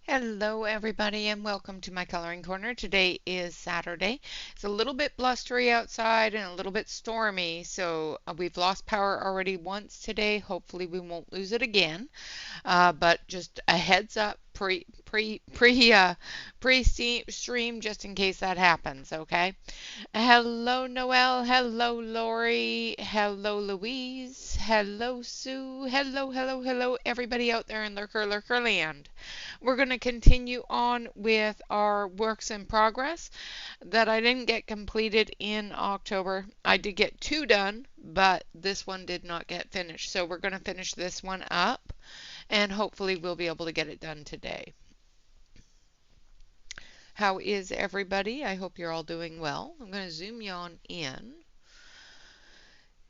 Hello everybody and welcome to my coloring corner. Today is Saturday. It's a little bit blustery outside and a little bit stormy, so we've lost power already once today. Hopefully we won't lose it again. But just a heads up pre-stream just in case that happens, okay? Hello, Noelle. Hello, Lori. Hello, Louise. Hello, Sue. Hello, everybody out there in Lurker land. We're going to continue on with our works in progress that I didn't get completed in October. I did get 2 done, but this one did not get finished. So we're going to finish this one up, and hopefully we'll be able to get it done today. How is everybody? I hope you're all doing well. I'm going to zoom you on in,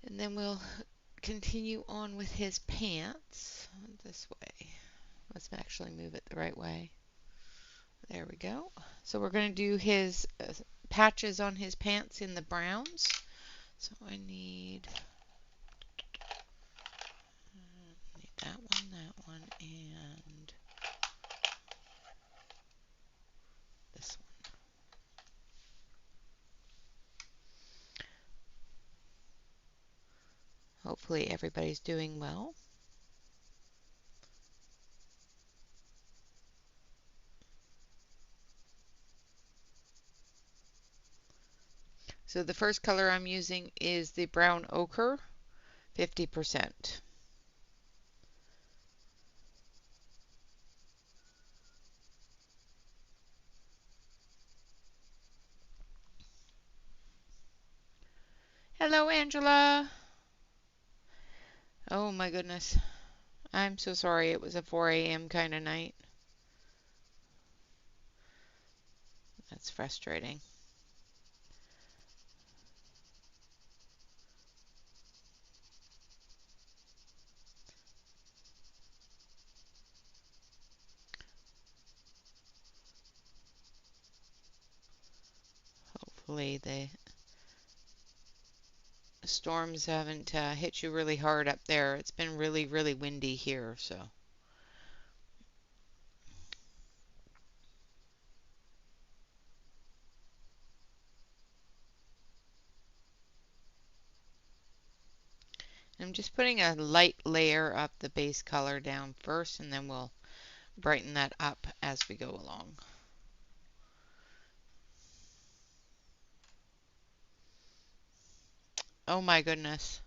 and then we'll continue on with his pants this way. Let's actually move it the right way. There we go. So we're going to do his patches on his pants in the browns. So I need that one, and this one. Hopefully everybody's doing well. So the first color I'm using is the brown ochre, 50%. Hello, Angela. Oh my goodness. I'm so sorry it was a 4 a.m. kind of night. That's frustrating. Hopefully the storms haven't hit you really hard up there. It's been really, really windy here, so. I'm just putting a light layer of the base color down first, and then we'll brighten that up as we go along. Oh my goodness.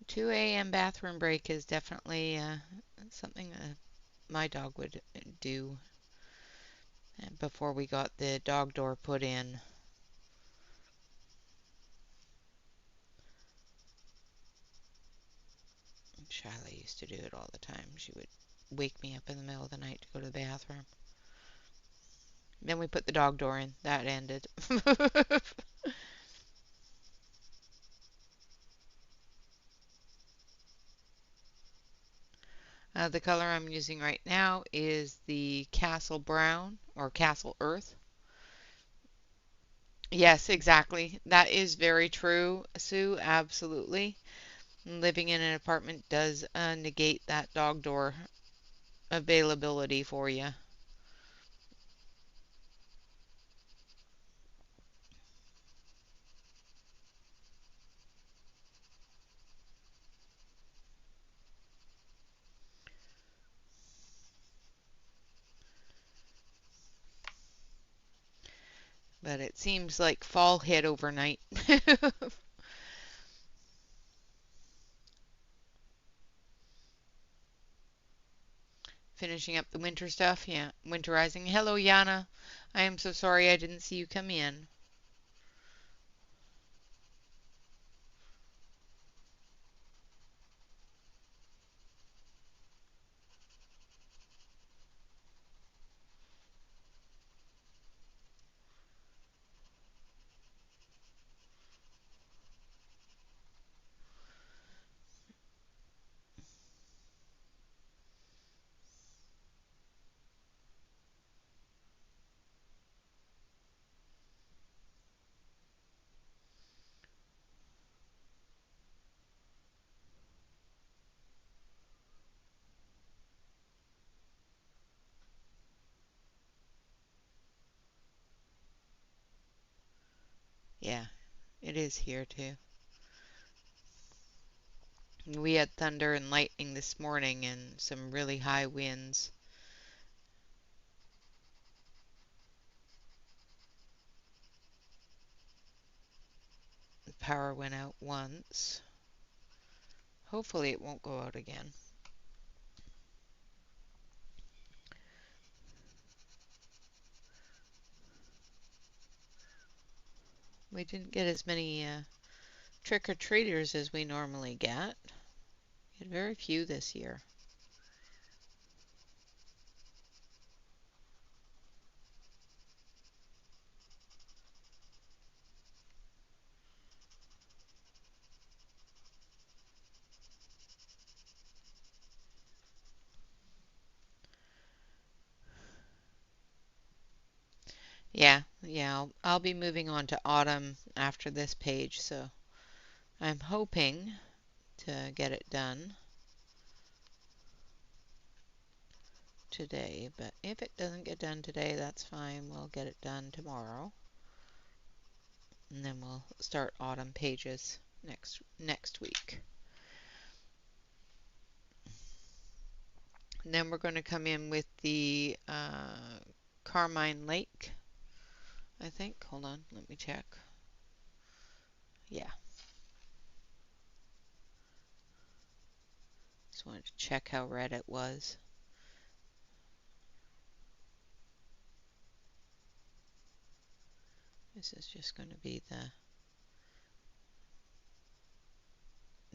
2 a.m. bathroom break is definitely something my dog would do before we got the dog door put in. Shyla used to do it all the time. She would wake me up in the middle of the night to go to the bathroom. Then we put the dog door in. That ended. The color I'm using right now is the Castle Brown or Castle Earth. Yes, exactly. That is very true, Sue. Absolutely. Living in an apartment does negate that dog door availability for you. But it seems like fall hit overnight. Finishing up the winter stuff. Yeah, winterizing. Hello, Yana. I am so sorry I didn't see you come in. Yeah, it is here too. We had thunder and lightning this morning and some really high winds. The power went out once. Hopefully it won't go out again. We didn't get as many trick-or-treaters as we normally get. We had very few this year. Yeah, I'll be moving on to autumn after this page, so I'm hoping to get it done today, but if it doesn't get done today, that's fine. We'll get it done tomorrow. And then we'll start autumn pages next week. And then we're going to come in with the Carmine Lake, I think. Hold on, let me check. Yeah. Just wanted to check how red it was. This is just going to be the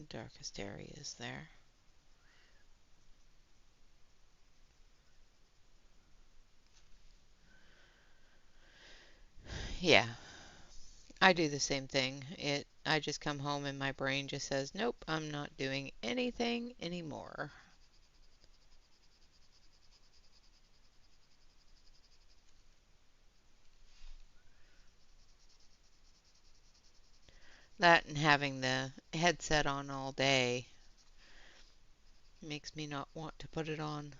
darkest areas there. Yeah, I do the same thing. I just come home and my brain just says, nope, I'm not doing anything anymore. That and having the headset on all day makes me not want to put it on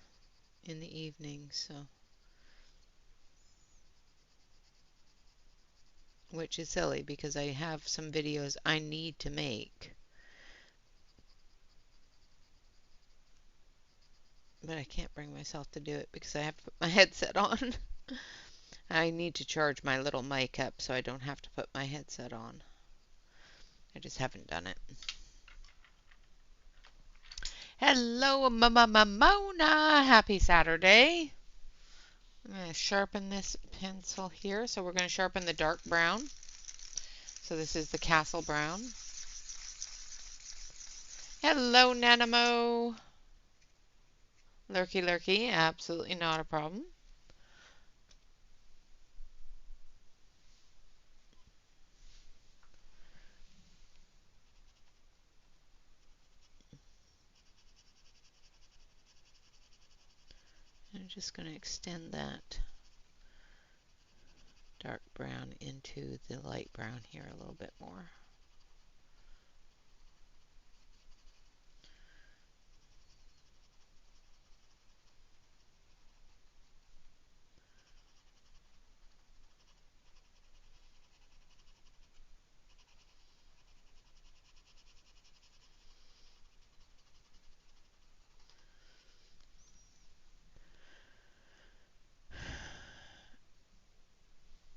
in the evening, so which is silly because I have some videos I need to make. But I can't bring myself to do it because I have to put my headset on. I need to charge my little mic up so I don't have to put my headset on. I just haven't done it. Hello, Mona. Happy Saturday. I'm going to sharpen this pencil here. So we're going to sharpen the dark brown. So this is the Castle Brown. Hello, Nanamo. Lurky, lurky. Absolutely not a problem. I'm just going to extend that dark brown into the light brown here a little bit more.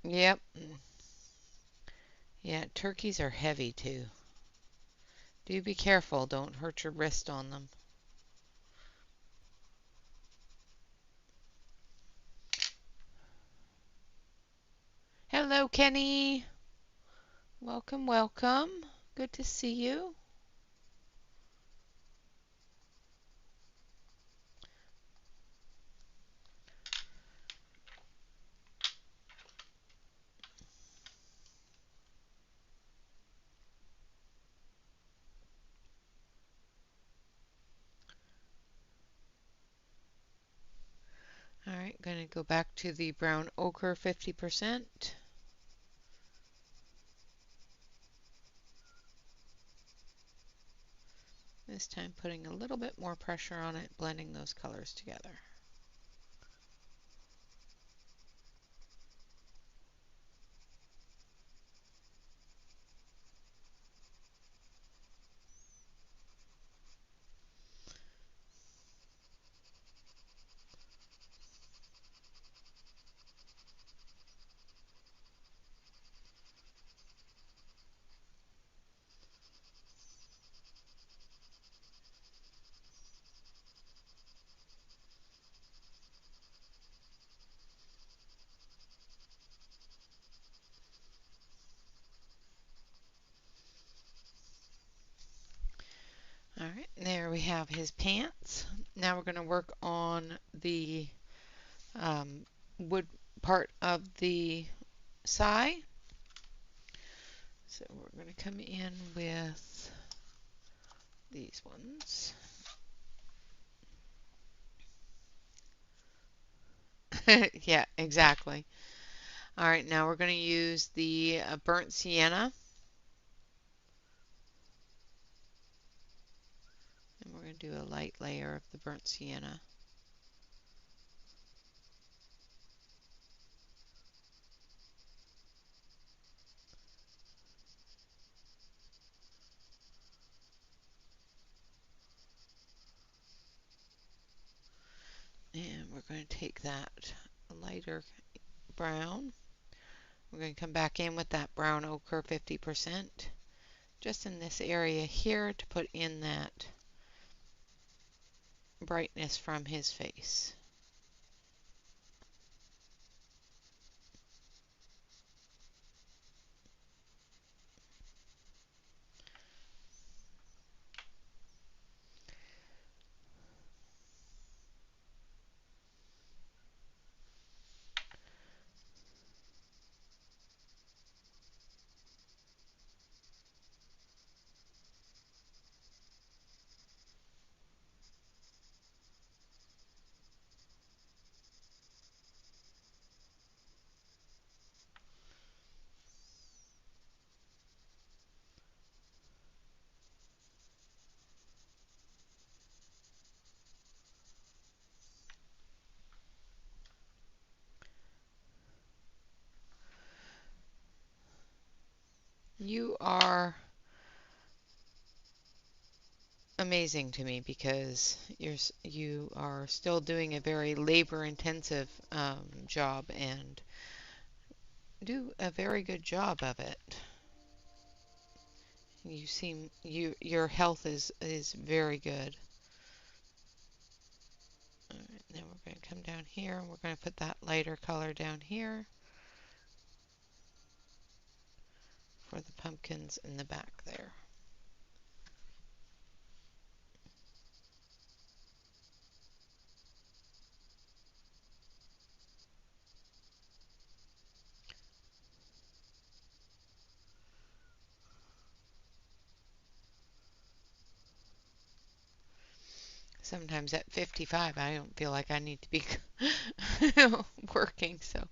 Yep. Yeah, turkeys are heavy too. Do be careful, don't hurt your wrist on them. Hello, Kenny. Welcome, welcome. Good to see you. All right, going to go back to the brown ochre 50%. This time putting a little bit more pressure on it, blending those colors together. right, there we have his pants. Now we're going to work on the wood part of the sigh. So we're going to come in with these ones. Yeah, exactly. All right, now we're going to use the burnt sienna. And we're going to do a light layer of the burnt sienna. And we're going to take that lighter brown. We're going to come back in with that brown ochre 50%, just in this area here to put in that brightness from his face. You are amazing to me because you are still doing a very labor-intensive job and do a very good job of it. Your health is very good. All right, now we're going to come down here and we're going to put that lighter color down here for the pumpkins in the back there. Sometimes at 55, I don't feel like I need to be working, so.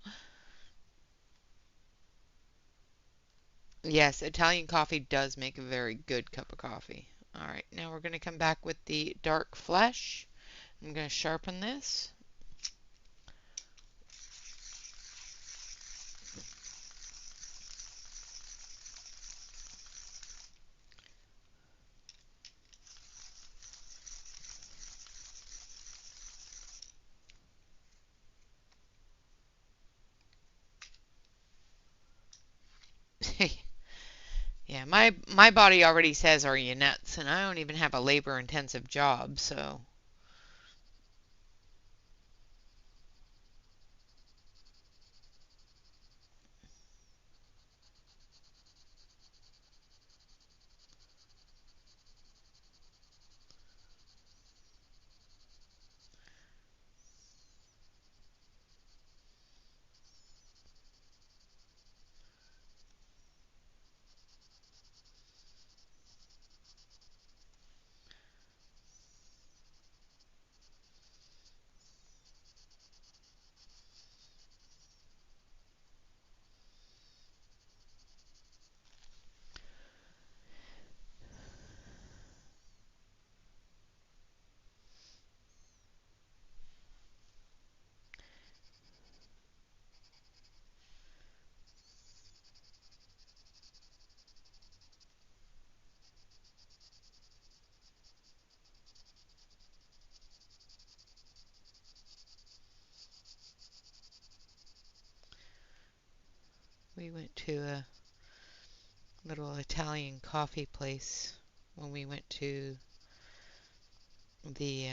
Yes, Italian coffee does make a very good cup of coffee. All right, now we're going to come back with the dark flesh. I'm going to sharpen this. Yeah, my body already says, "Are you nuts?" And I don't even have a labor-intensive job, so. We went to a little Italian coffee place when we went to the,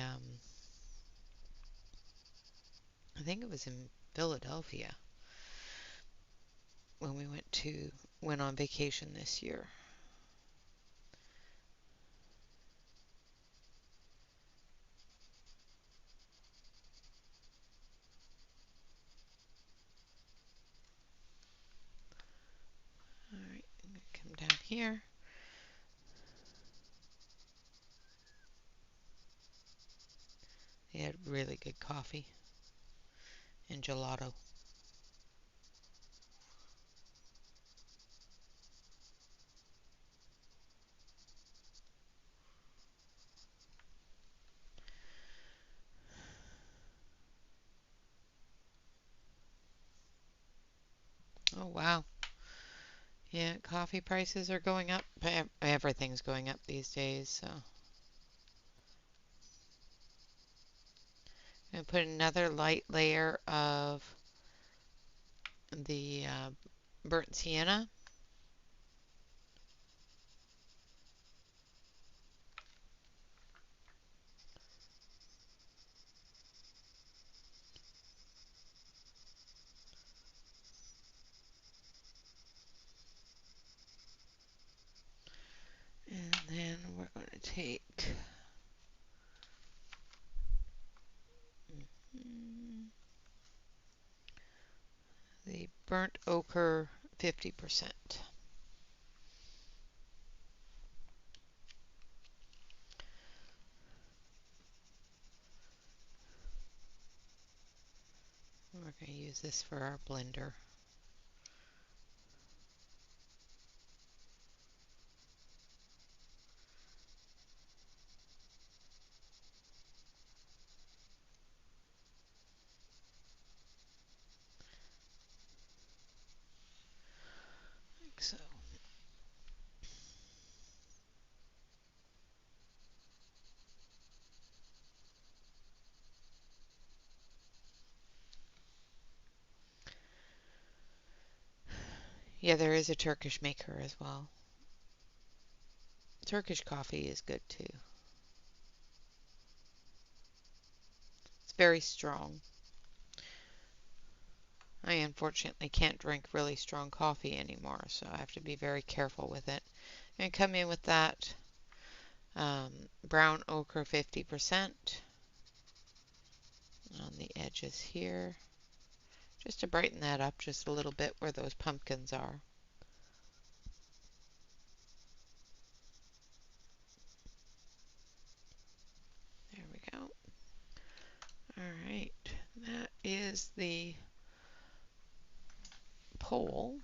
I think it was in Philadelphia when we went on vacation this year. here. They had really good coffee and gelato. Oh, wow. Yeah, coffee prices are going up. Everything's going up these days, so. I'm going to put another light layer of the burnt sienna. And then we're going to take the burnt ochre 50%. We're going to use this for our blender. Like so. Yeah, there is a Turkish maker as well. Turkish coffee is good too. It's very strong. I unfortunately can't drink really strong coffee anymore, so I have to be very careful with it. I'm going to come in with that brown ochre 50% on the edges here, just to brighten that up just a little bit where those pumpkins are. There we go. All right, that is the pole.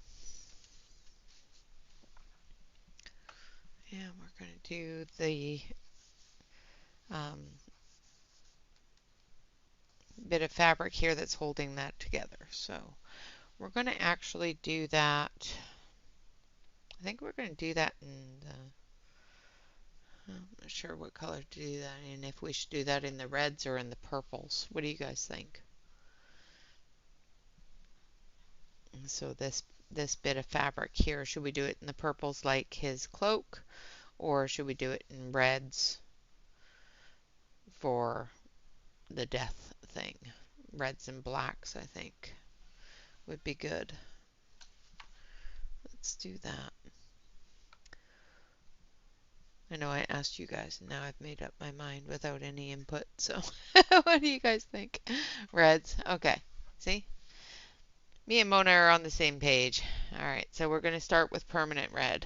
And we're going to do the bit of fabric here that's holding that together. So we're going to actually do that. I think we're going to do that in the, I'm not sure what color to do that in, if we should do that in the reds or in the purples. What do you guys think? So this bit of fabric here, should we do it in the purples like his cloak, or should we do it in reds for the death thing? Reds and blacks, I think, would be good. Let's do that. I know I asked you guys, and now I've made up my mind without any input. So what do you guys think? Reds. Okay. See? Me and Mona are on the same page. All right, so we're going to start with permanent red.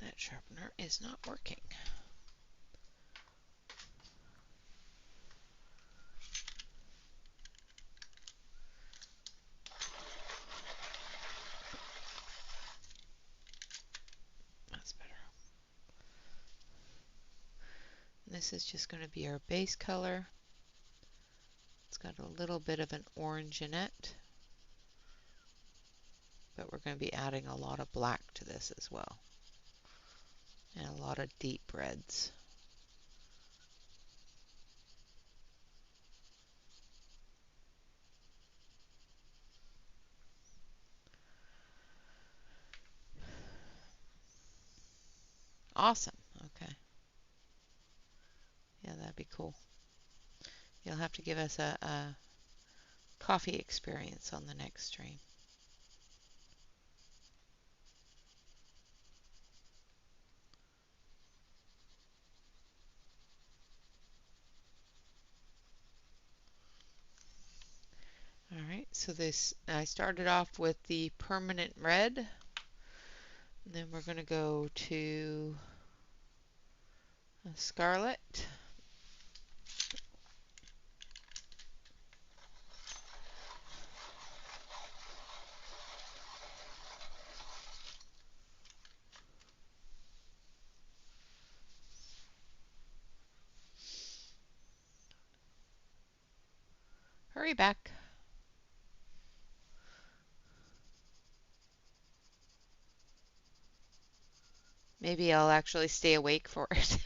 That sharpener is not working. That's better. This is just going to be our base color. It's got a little bit of an orange in it, but we're going to be adding a lot of black to this as well, and a lot of deep reds. Awesome. Okay. Yeah, that'd be cool. You'll have to give us a coffee experience on the next stream. All right, so this I started off with the permanent red, and then we're going to go to scarlet. Hurry back. Maybe I'll actually stay awake for it.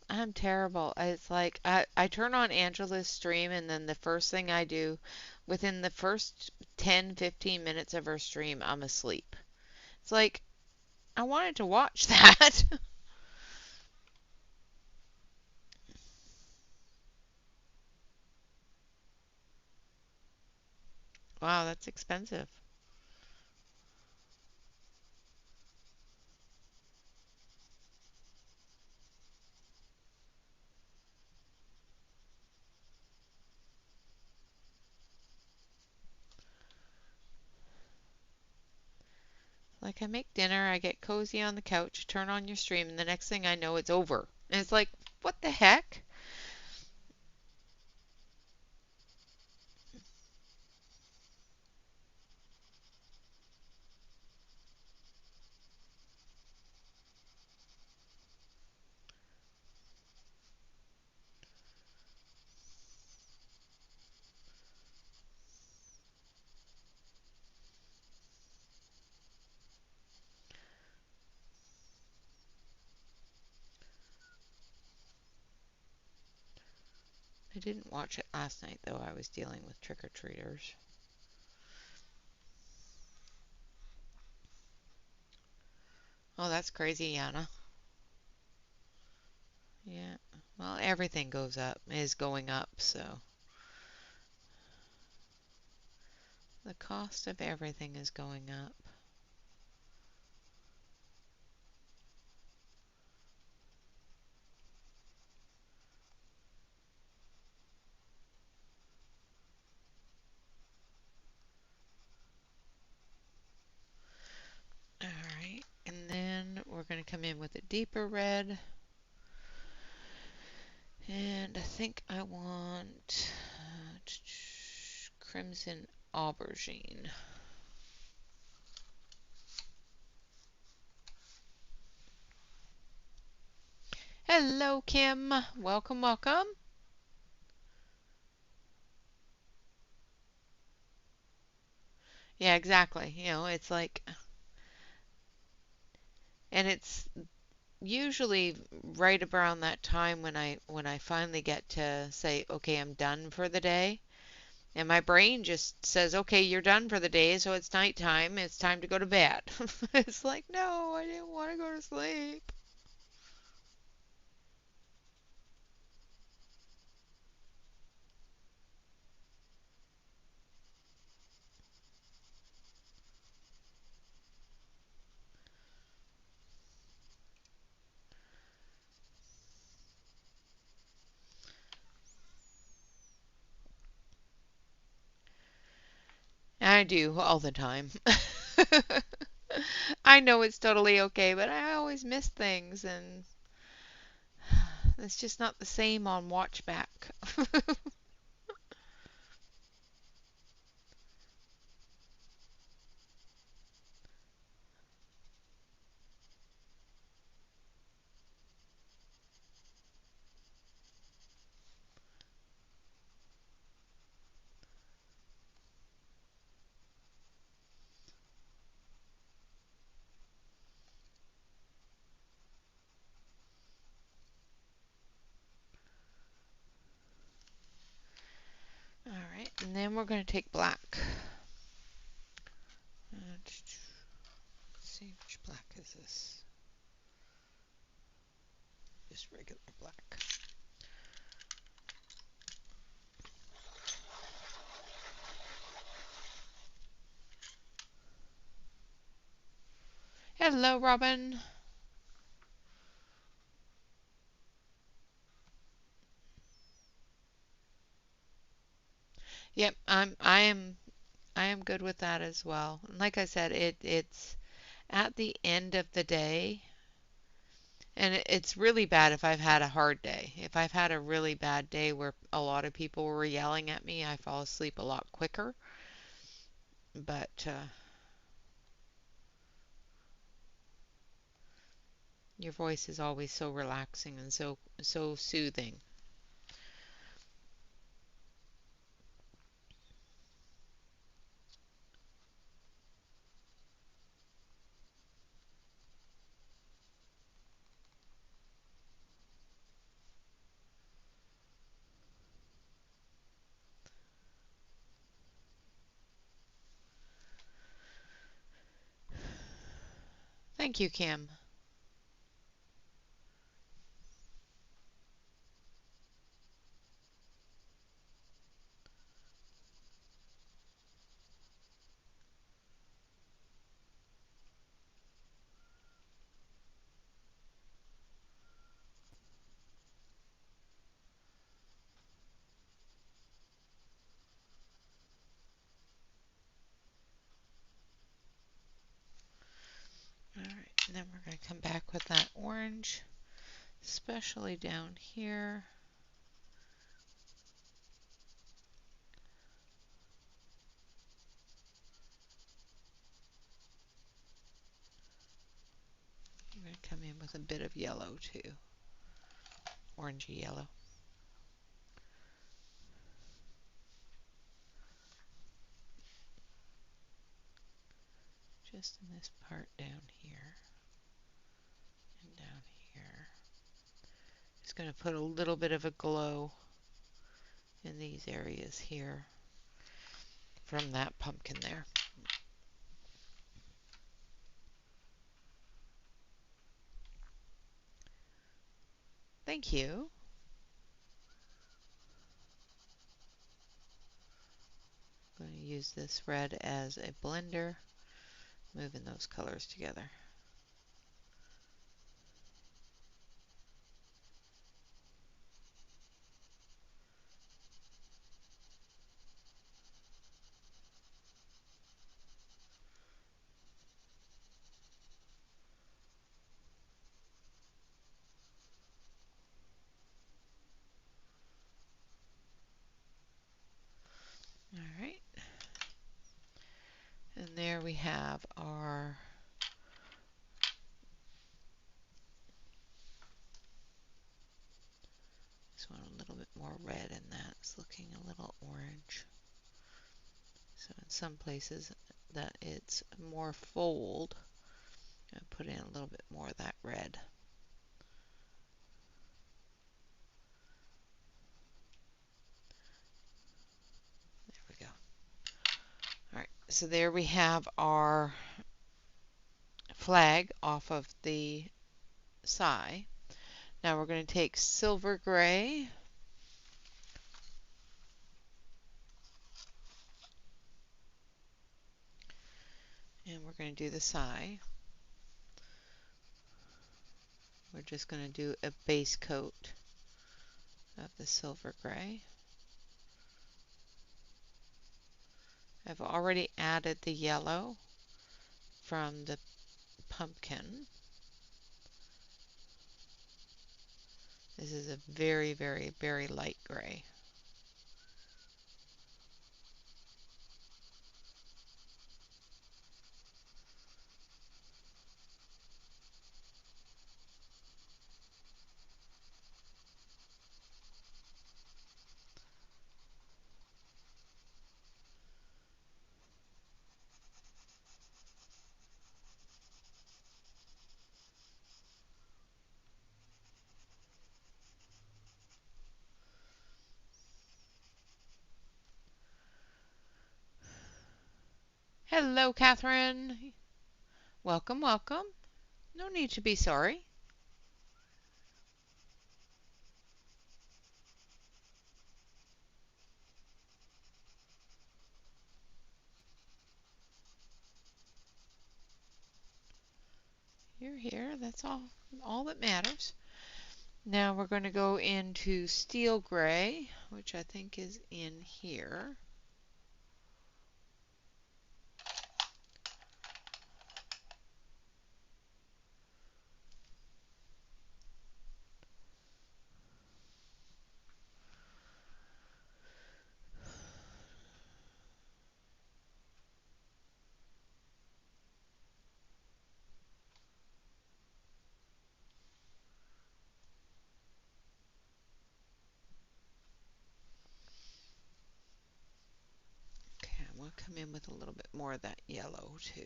I'm terrible. It's like I turn on Angela's stream and then the first thing I do within the first 10, 15 minutes of her stream, I'm asleep. It's like I wanted to watch that. Wow, that's expensive. Like I make dinner, I get cozy on the couch, turn on your stream, and the next thing I know, it's over. And it's like, what the heck? I didn't watch it last night, though. I was dealing with trick-or-treaters. Oh, that's crazy, Yana. Yeah. Well, everything goes up, is going up, so the cost of everything is going up. All right, and then we're going to come in with a deeper red. And I think I want crimson aubergine. Hello, Kim. Welcome, welcome. Yeah, exactly. You know, it's like, and it's usually right around that time when I finally get to say, okay, I'm done for the day. And my brain just says, okay, you're done for the day, so it's nighttime. It's time to go to bed. It's like, no, I didn't want to go to sleep. I do all the time. I know it's totally okay, but I always miss things, and it's just not the same on watch back. All right, and then we're going to take black. Let's see, which black is this? Just regular black. Hello, Robin. Yep, I am good with that as well. And like I said, it's at the end of the day, and it's really bad if I've had a hard day. If I've had a really bad day where a lot of people were yelling at me, I fall asleep a lot quicker. But your voice is always so relaxing and so soothing. Thank you, Kim. All right, and then we're going to come back with that orange, especially down here. I'm going to come in with a bit of yellow too, orangey yellow. Just in this part down here and down here. Just going to put a little bit of a glow in these areas here from that pumpkin there. Thank you. I'm going to use this red as a blender, moving those colors together. All right. And there we have our this one a little bit more red, and that's looking a little orange. So in some places that it's more fold, I put in a little bit more of that red. There we go. All right, so there we have our flag off of the sigh. Now we're going to take silver gray and we're going to do the sigh. We're just going to do a base coat of the silver gray. I've already added the yellow from the pumpkin. This is a very, very, very light gray. Hello, Catherine. Welcome, welcome. No need to be sorry. You're here. That's all that matters. Now we're going to go into steel gray, which I think is in here. Okay, I'm going to come in with a little bit more of that yellow too.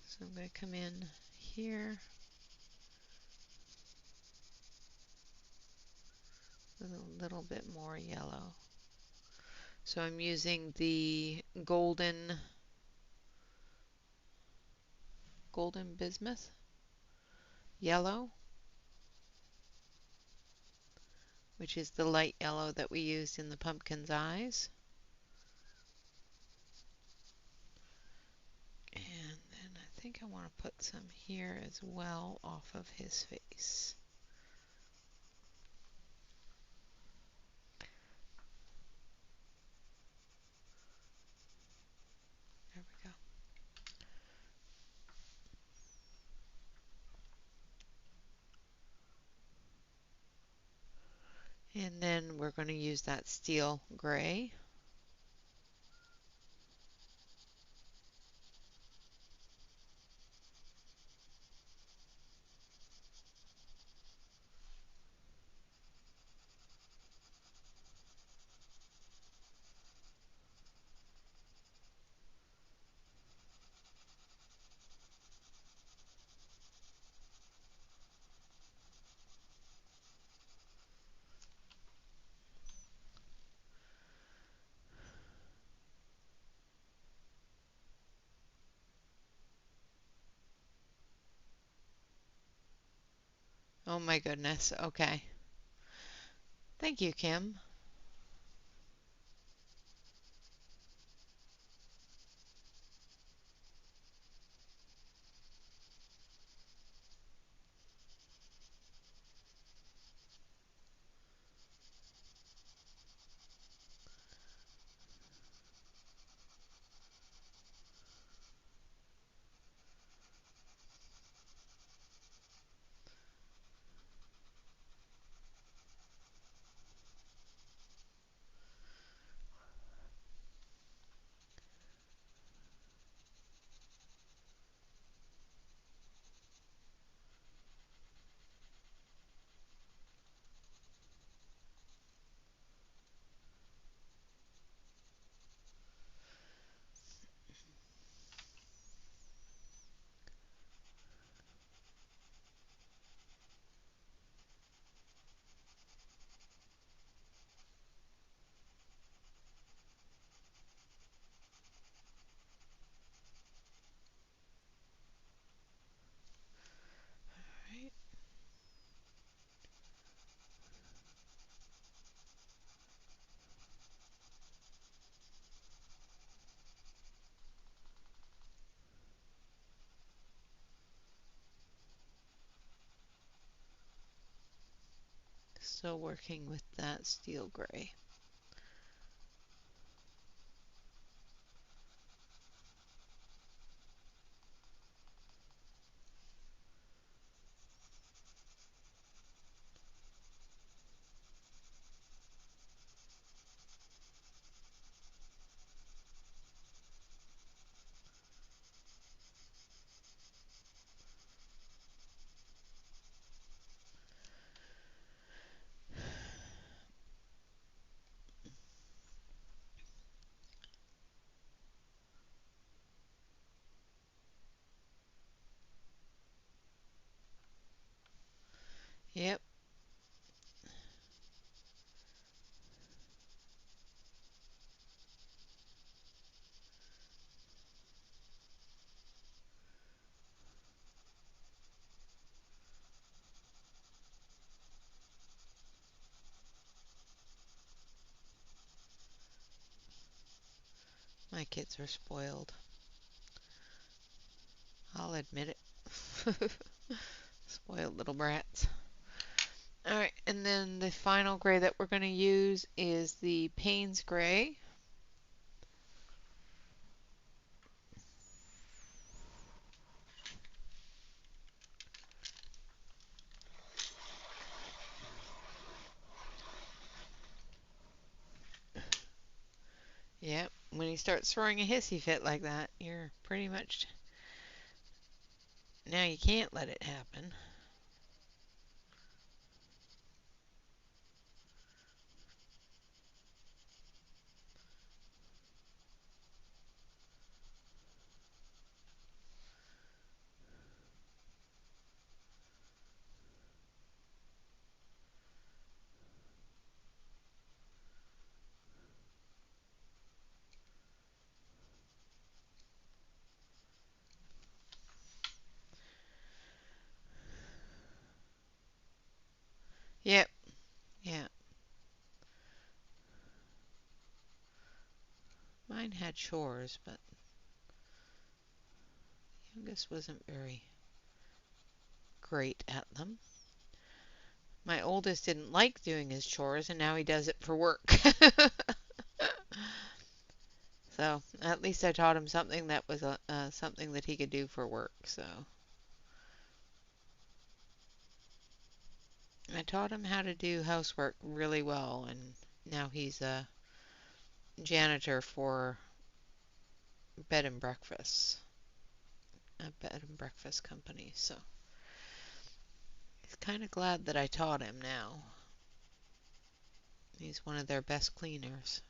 So I'm going to come in here with a little bit more yellow. So I'm using the golden bismuth yellow, which is the light yellow that we used in the pumpkin's eyes. And then I think I want to put some here as well off of his face. There we go. And then we're going to use that steel gray. Oh my goodness. Okay. Thank you, Kim. All right. Still working with that steel gray. Yep. My kids are spoiled. I'll admit it. Spoiled little brats. Alright, and then the final gray that we're going to use is the Payne's Gray. Yep, when he starts throwing a hissy fit like that, you're pretty much... Now you can't let it happen. Yep, yeah. Mine had chores, but youngest wasn't very great at them. My oldest didn't like doing his chores, and now he does it for work. So at least I taught him something that was something that he could do for work. So I taught him how to do housework really well, and now he's a janitor for bed and breakfast, a bed and breakfast company. So he's kind of glad that I taught him now. He's one of their best cleaners.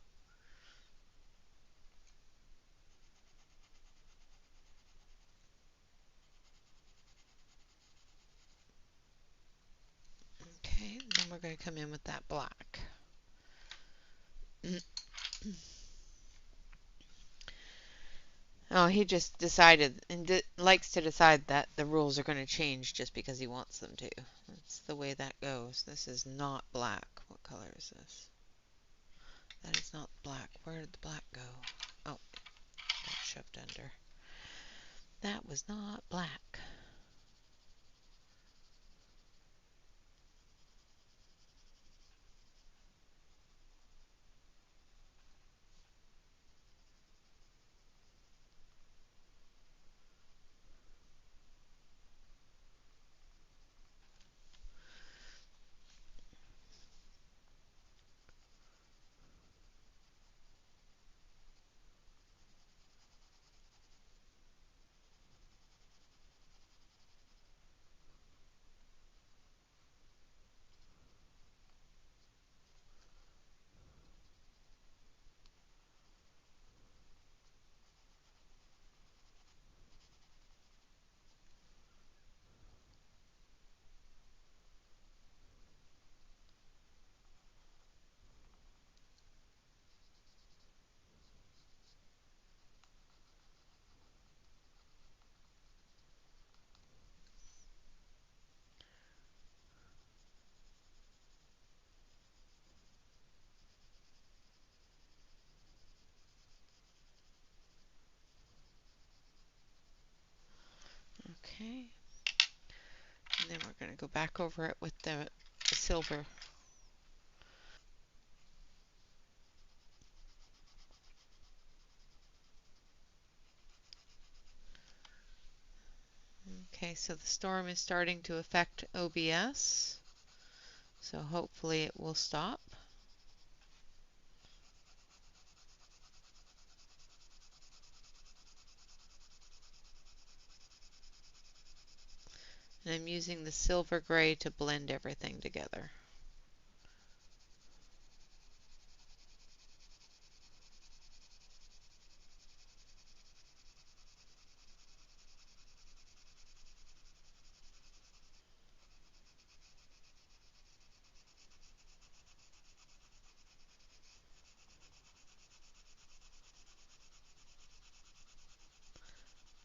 Okay, then we're going to come in with that black. Oh, he just decided and likes to decide that the rules are going to change just because he wants them to. That's the way that goes. This is not black. What color is this? That is not black. Where did the black go? Oh, got shoved under. That was not black. Okay. And then we're going to go back over it with the silver. Okay, so the storm is starting to affect OBS. So hopefully it will stop. And I'm using the silver gray to blend everything together.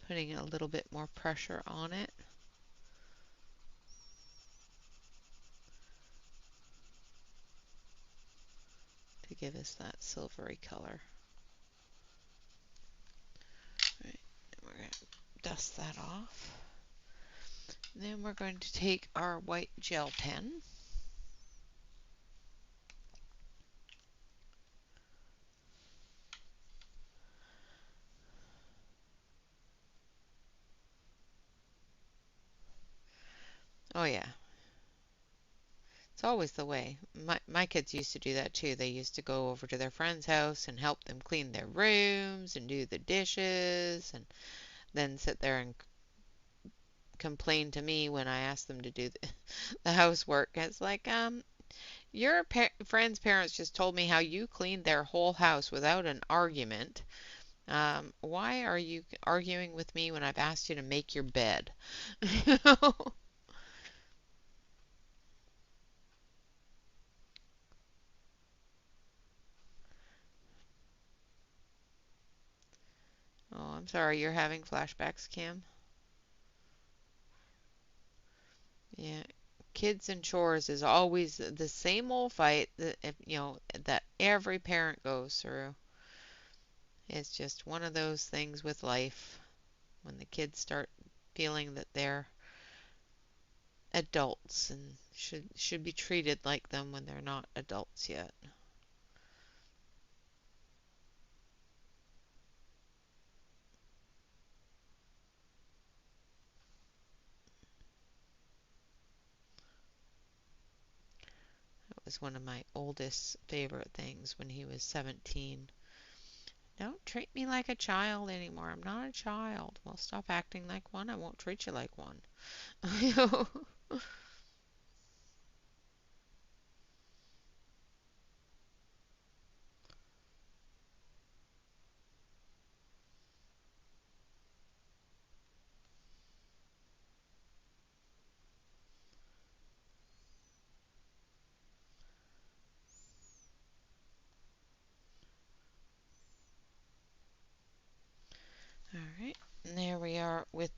Putting a little bit more pressure on it to give us that silvery color. dust that off. Then we're going to take our white gel pen. Oh yeah, it's always the way. My kids used to do that too. They used to go over to their friend's house and help them clean their rooms and do the dishes and then sit there and complain to me when I asked them to do the housework. It's like, your friend's parents just told me how you cleaned their whole house without an argument. Why are you arguing with me when I've asked you to make your bed? You know? Oh, I'm sorry, you're having flashbacks, Kim. Yeah, kids and chores is always the same old fight that that every parent goes through. It's just one of those things with life when the kids start feeling that they're adults and should be treated like them when they're not adults yet. It was one of my oldest favorite things when he was 17. Don't treat me like a child anymore. I'm not a child. Well, stop acting like one. I won't treat you like one. It All right, and there we are with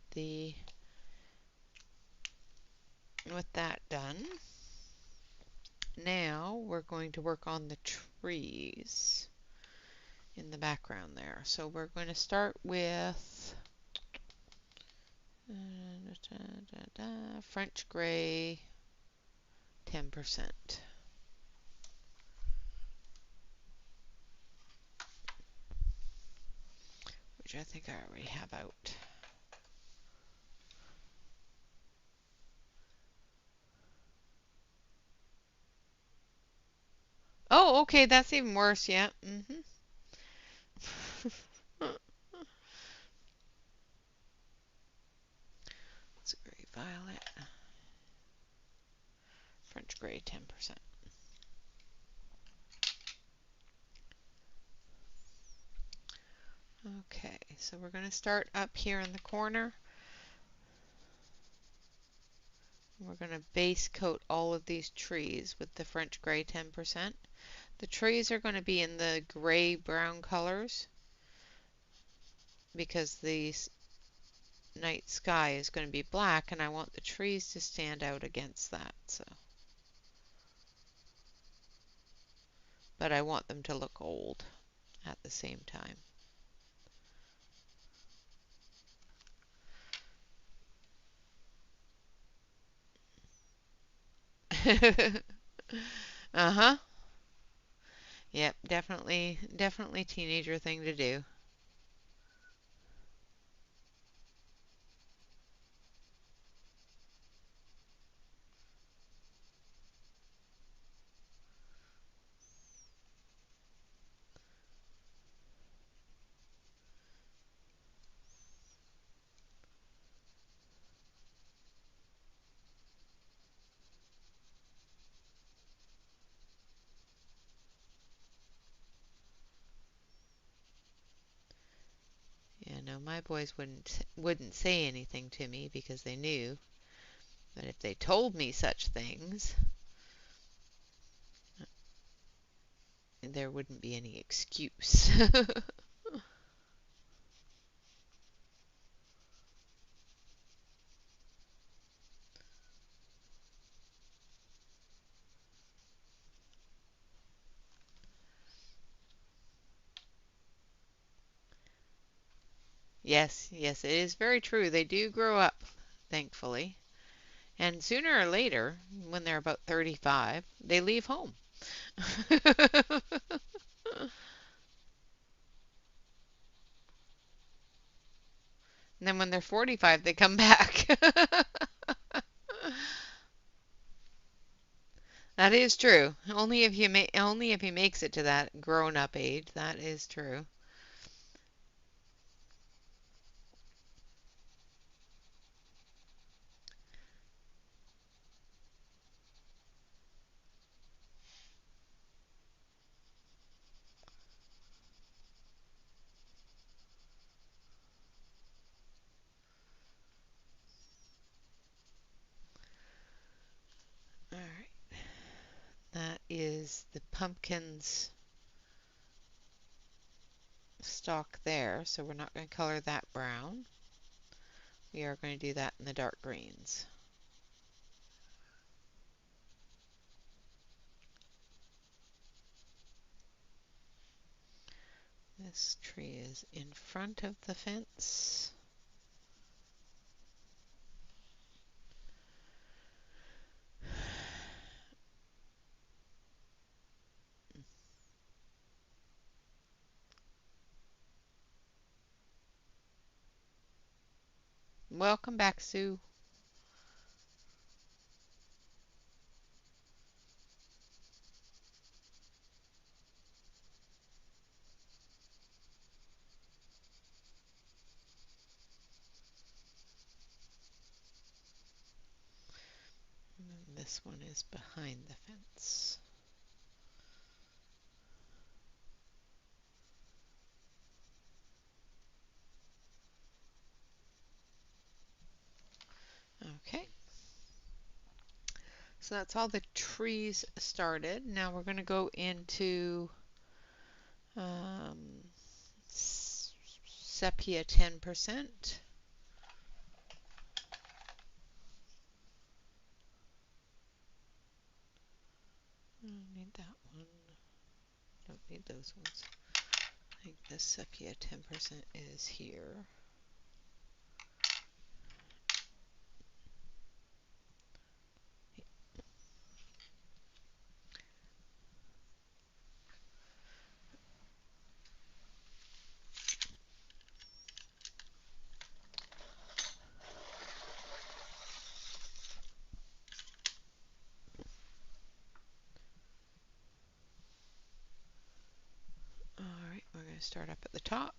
that done. Now we're going to work on the trees in the background there. So we're going to start with French gray 10%, which I think I already have out. Oh, okay, that's even worse. Yeah. It's gray violet, French gray 10%. Okay, so we're going to start up here in the corner. We're going to base coat all of these trees with the French gray 10%. The trees are going to be in the gray brown colors because the night sky is going to be black and I want the trees to stand out against that. So, but I want them to look old at the same time. Uh-huh. Yep, definitely teenager thing to do. Yeah, no, my boys wouldn't say anything to me because they knew. But if they told me such things, there wouldn't be any excuse. Yes, yes, it is very true. They do grow up, thankfully. And sooner or later, when they're about 35, they leave home. And then when they're 45, they come back. That is true. Only if he makes it to that grown-up age. That is true. All right. That is the pumpkins stalk there, so we're not going to color that brown. We are going to do that in the dark greens. This tree is in front of the fence. Welcome back, Sue. And this one is behind the fence. Okay. So that's all the trees started. Now we're going to go into um, sepia 10%. I don't need that one. Don't need those ones. I think the sepia 10% is here. All right, we're going to start up at the top.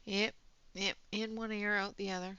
Yep, yep, in one ear, out the other.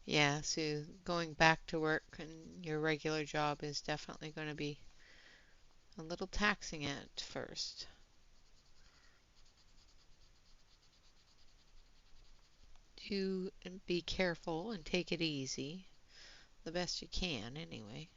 Yeah, so going back to work and your regular job is definitely going to be a little taxing at first. Do be careful and take it easy, the best you can anyway.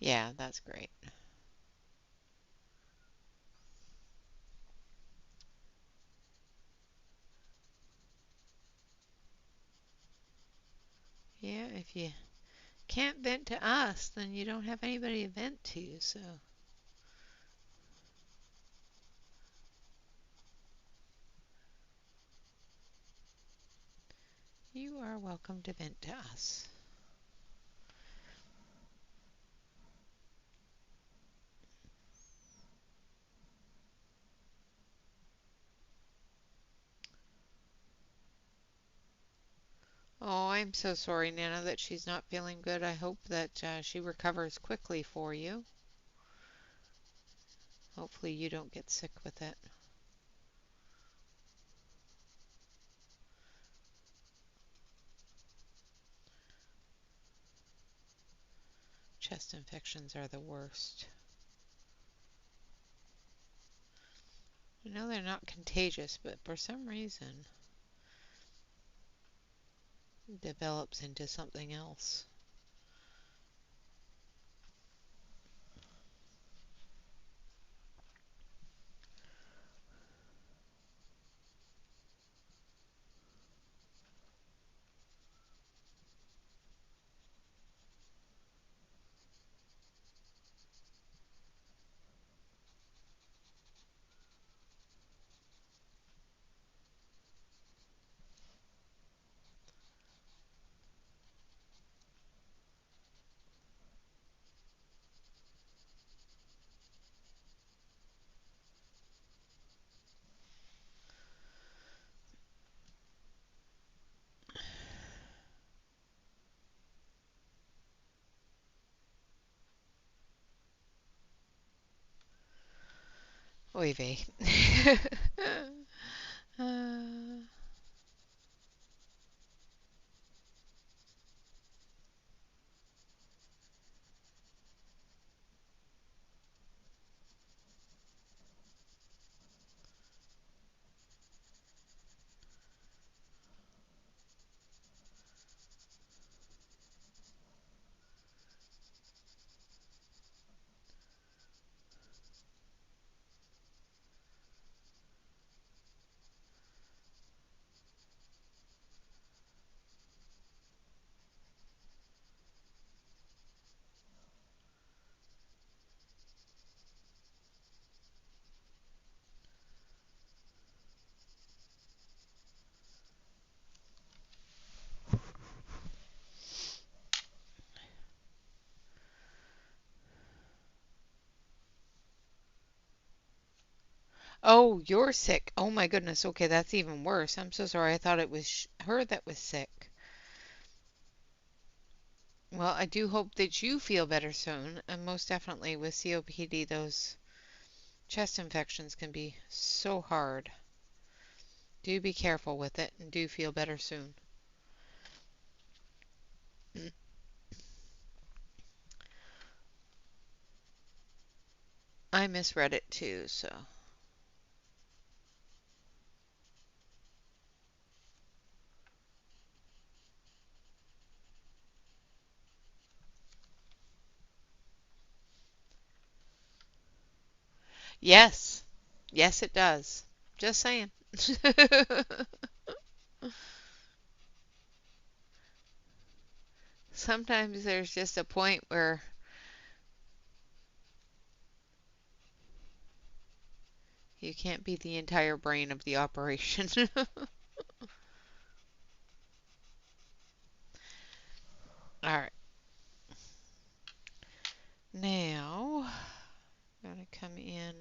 Yeah, that's great. Yeah, if you can't vent to us, then you don't have anybody to vent to, so. You are welcome to vent to us. Oh, I'm so sorry, Nana, that she's not feeling good. I hope that she recovers quickly for you. Hopefully you don't get sick with it. Chest infections are the worst. I know they're not contagious, but for some reason it develops into something else. Oy vey. uh, oh, you're sick. Oh my goodness. Okay, that's even worse. I'm so sorry. I thought it was her that was sick. Well, I do hope that you feel better soon. And most definitely with COPD, those chest infections can be so hard. Do be careful with it and do feel better soon. I misread it too, so. Yes. Yes, it does. Just saying. Sometimes there's just a point where you can't be the entire brain of the operation. All right. Now, I'm going to come in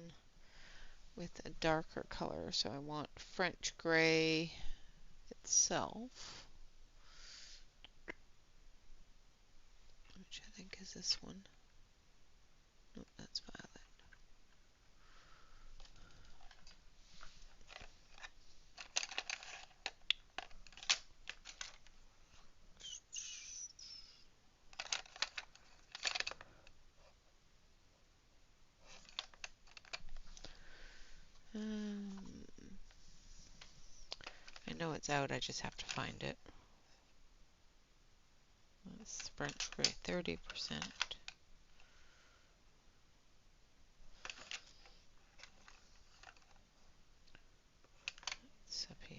with a darker color. So I want French gray itself, which I think is this one. Nope, that's violet. Um, I know it's out, I just have to find it. That's French gray, 30%. Yeah.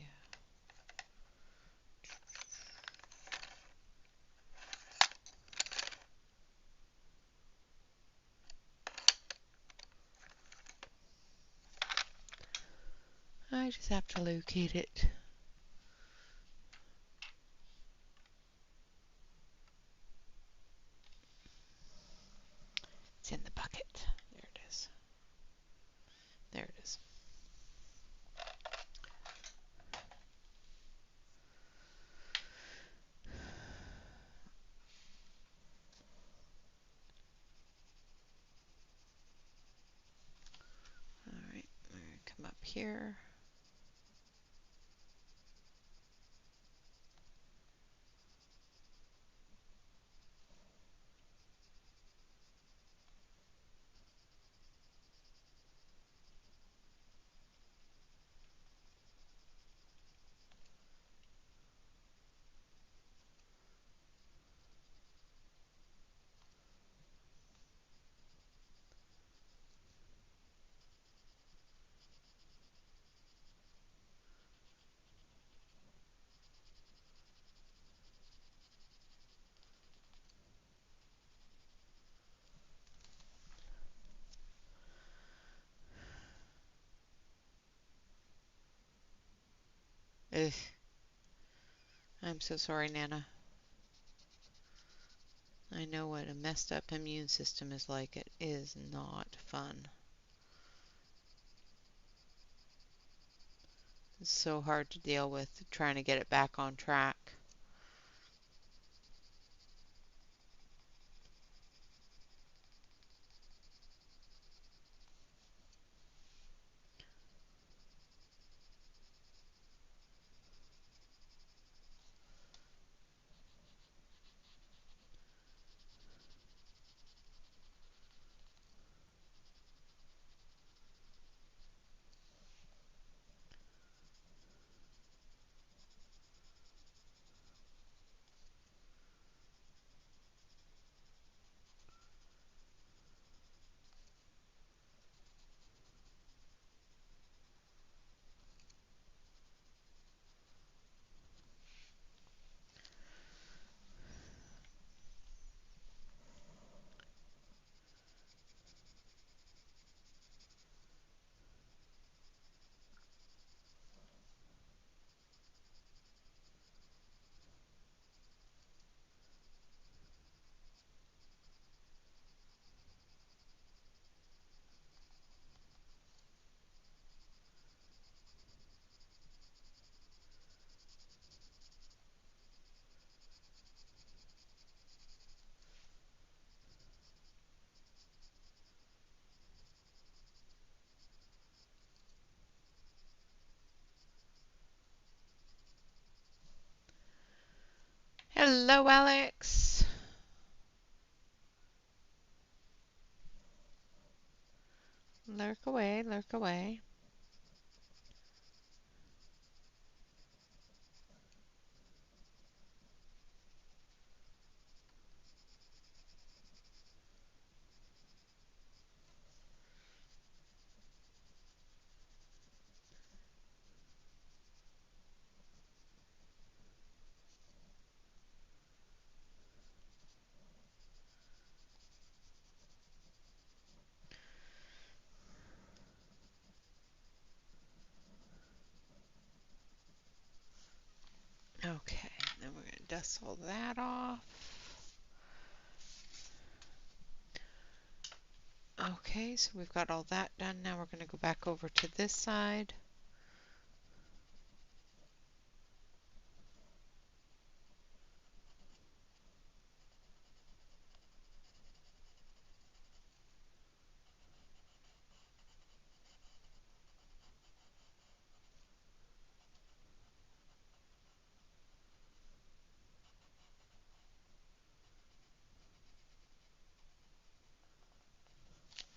I just have to locate it. It's in the bucket. There it is. There it is. All right, we're going to come up here. Ugh. I'm so sorry, Nana. I know what a messed up immune system is like. It is not fun. It's so hard to deal with trying to get it back on track. Hello, Alex. Lurk away, lurk away. Okay, then we're going to dust all that off. Okay, so we've got all that done. Now we're going to go back over to this side.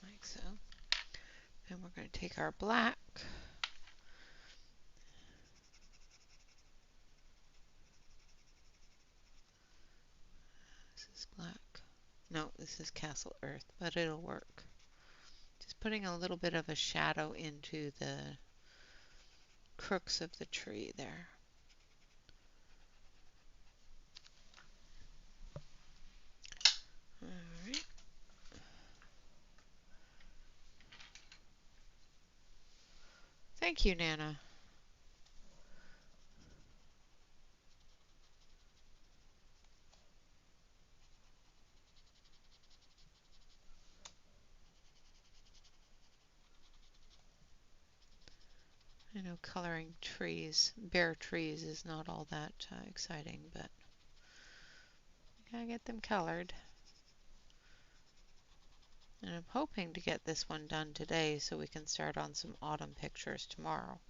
Like so. And we're going to take our black. This is black. No, this is Castle Earth, but it'll work. Just putting a little bit of a shadow into the crooks of the tree there. All right. Thank you, Nana. I know coloring trees, bare trees, is not all that exciting, but I gotta get them colored. And I'm hoping to get this one done today so we can start on some autumn pictures tomorrow.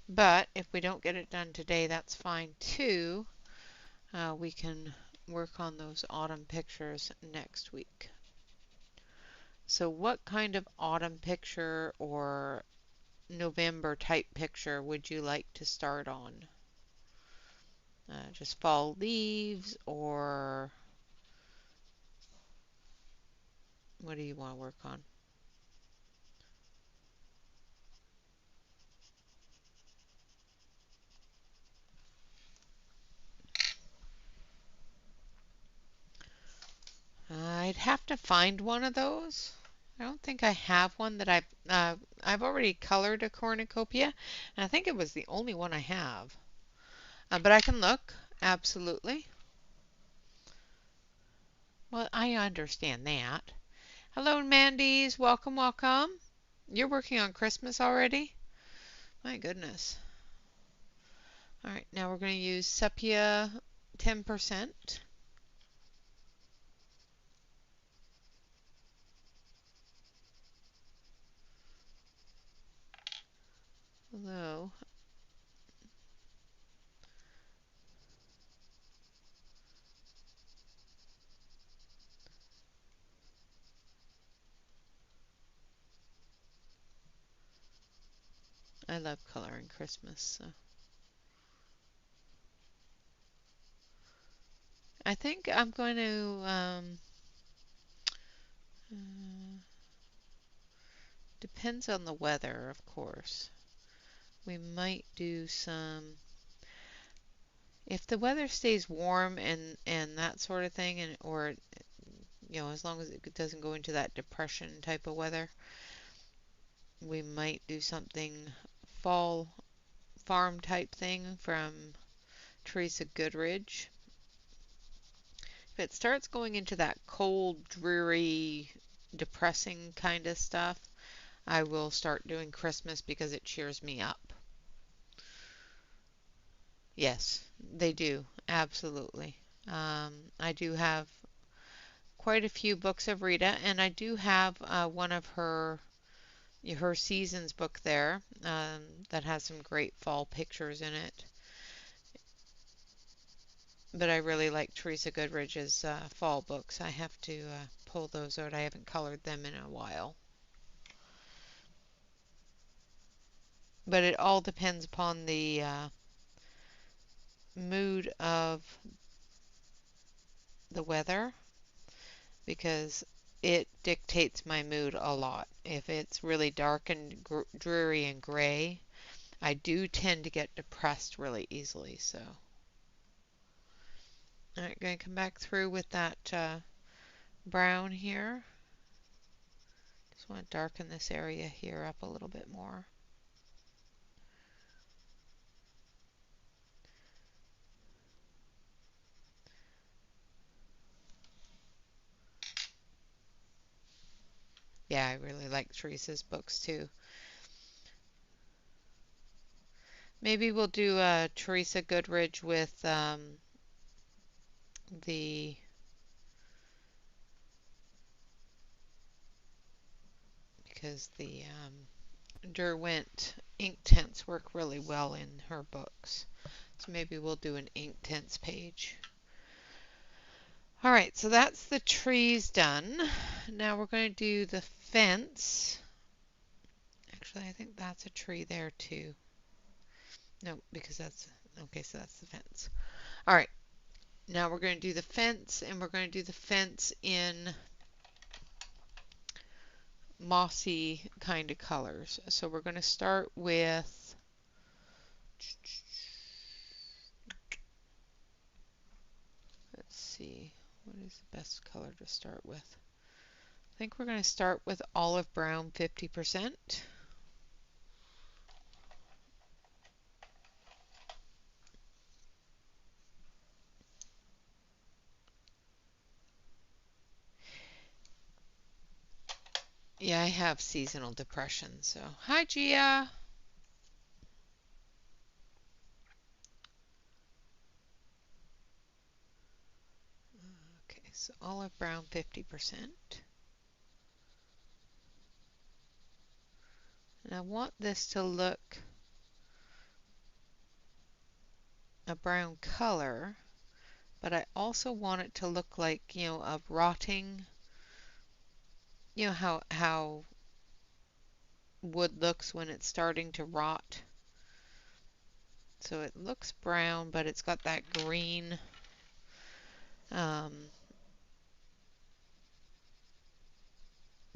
But if we don't get it done today, that's fine too. We can work on those autumn pictures next week. So what kind of autumn picture or November type picture would you like to start on? Just fall leaves, or what do you want to work on? I'd have to find one of those. I don't think I have one that I've already colored a cornucopia, and I think it was the only one I have. But I can look, absolutely. Well, I understand that. Hello, Mandy's. Welcome, welcome. You're working on Christmas already? My goodness. All right, now we're going to use sepia 10%. Hello. I love coloring Christmas, so. I think I'm going to, depends on the weather, of course. We might do some, if the weather stays warm and that sort of thing, and or as long as it doesn't go into that depression type of weather, we might do something fall farm type thing from Teresa Goodridge. If it starts going into that cold, dreary, depressing kind of stuff, I will start doing Christmas because it cheers me up. Yes, they do. Absolutely. I do have quite a few books of Rita, and I do have one of her seasons book there that has some great fall pictures in it. But I really like Teresa Goodridge's fall books. I have to pull those out. I haven't colored them in a while. But it all depends upon the mood of the weather, because it dictates my mood a lot. If it's really dark and dreary and gray, I do tend to get depressed really easily. So, all right, going to come back through with that brown here. Just want to darken this area here up a little bit more. Yeah, I really like Teresa's books too. Maybe we'll do Teresa Goodridge with the because the Derwent ink tints work really well in her books. So maybe we'll do an ink tints page. All right, so that's the trees done. Now we're going to do the fence. Actually, I think that's a tree there too. No, because that's, okay, so that's the fence. All right, now we're going to do the fence, and we're going to do the fence in mossy kind of colors. So we're going to start with Let's see, what is the best color to start with? I think we're going to start with olive brown 50%. Yeah, I have seasonal depression, so hi Gia. Okay, so olive brown 50%. And I want this to look a brown color, but I also want it to look like, a rotting, how wood looks when it's starting to rot. So it looks brown, but it's got that green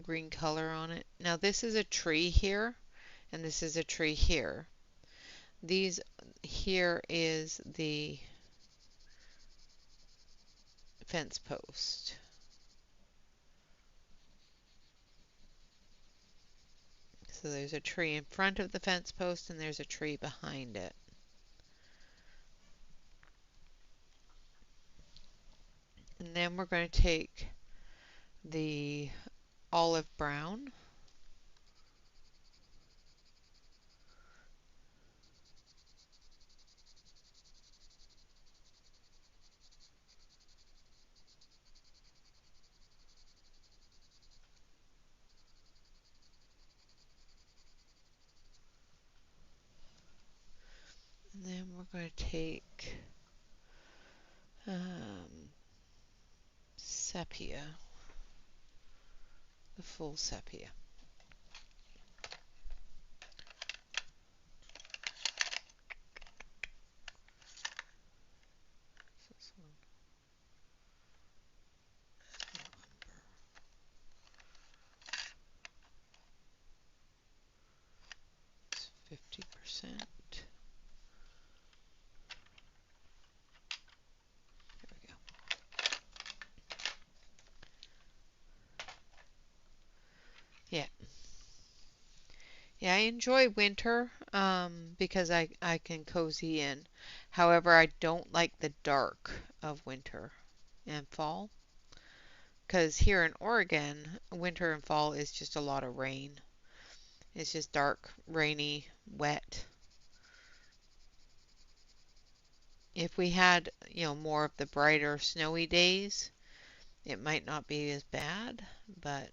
green color on it. Now this is a tree here, and this is a tree here. These here is the fence post. So there's a tree in front of the fence post and there's a tree behind it. And then we're going to take the olive brown and then we're going to take sepia, the full sepia. This one. 50%. There we go. Yeah. Yeah, I enjoy winter because I can cozy in. However, I don't like the dark of winter and fall. Because here in Oregon, winter and fall is just a lot of rain. It's just dark, rainy, wet. If we had, more of the brighter, snowy days, it might not be as bad, but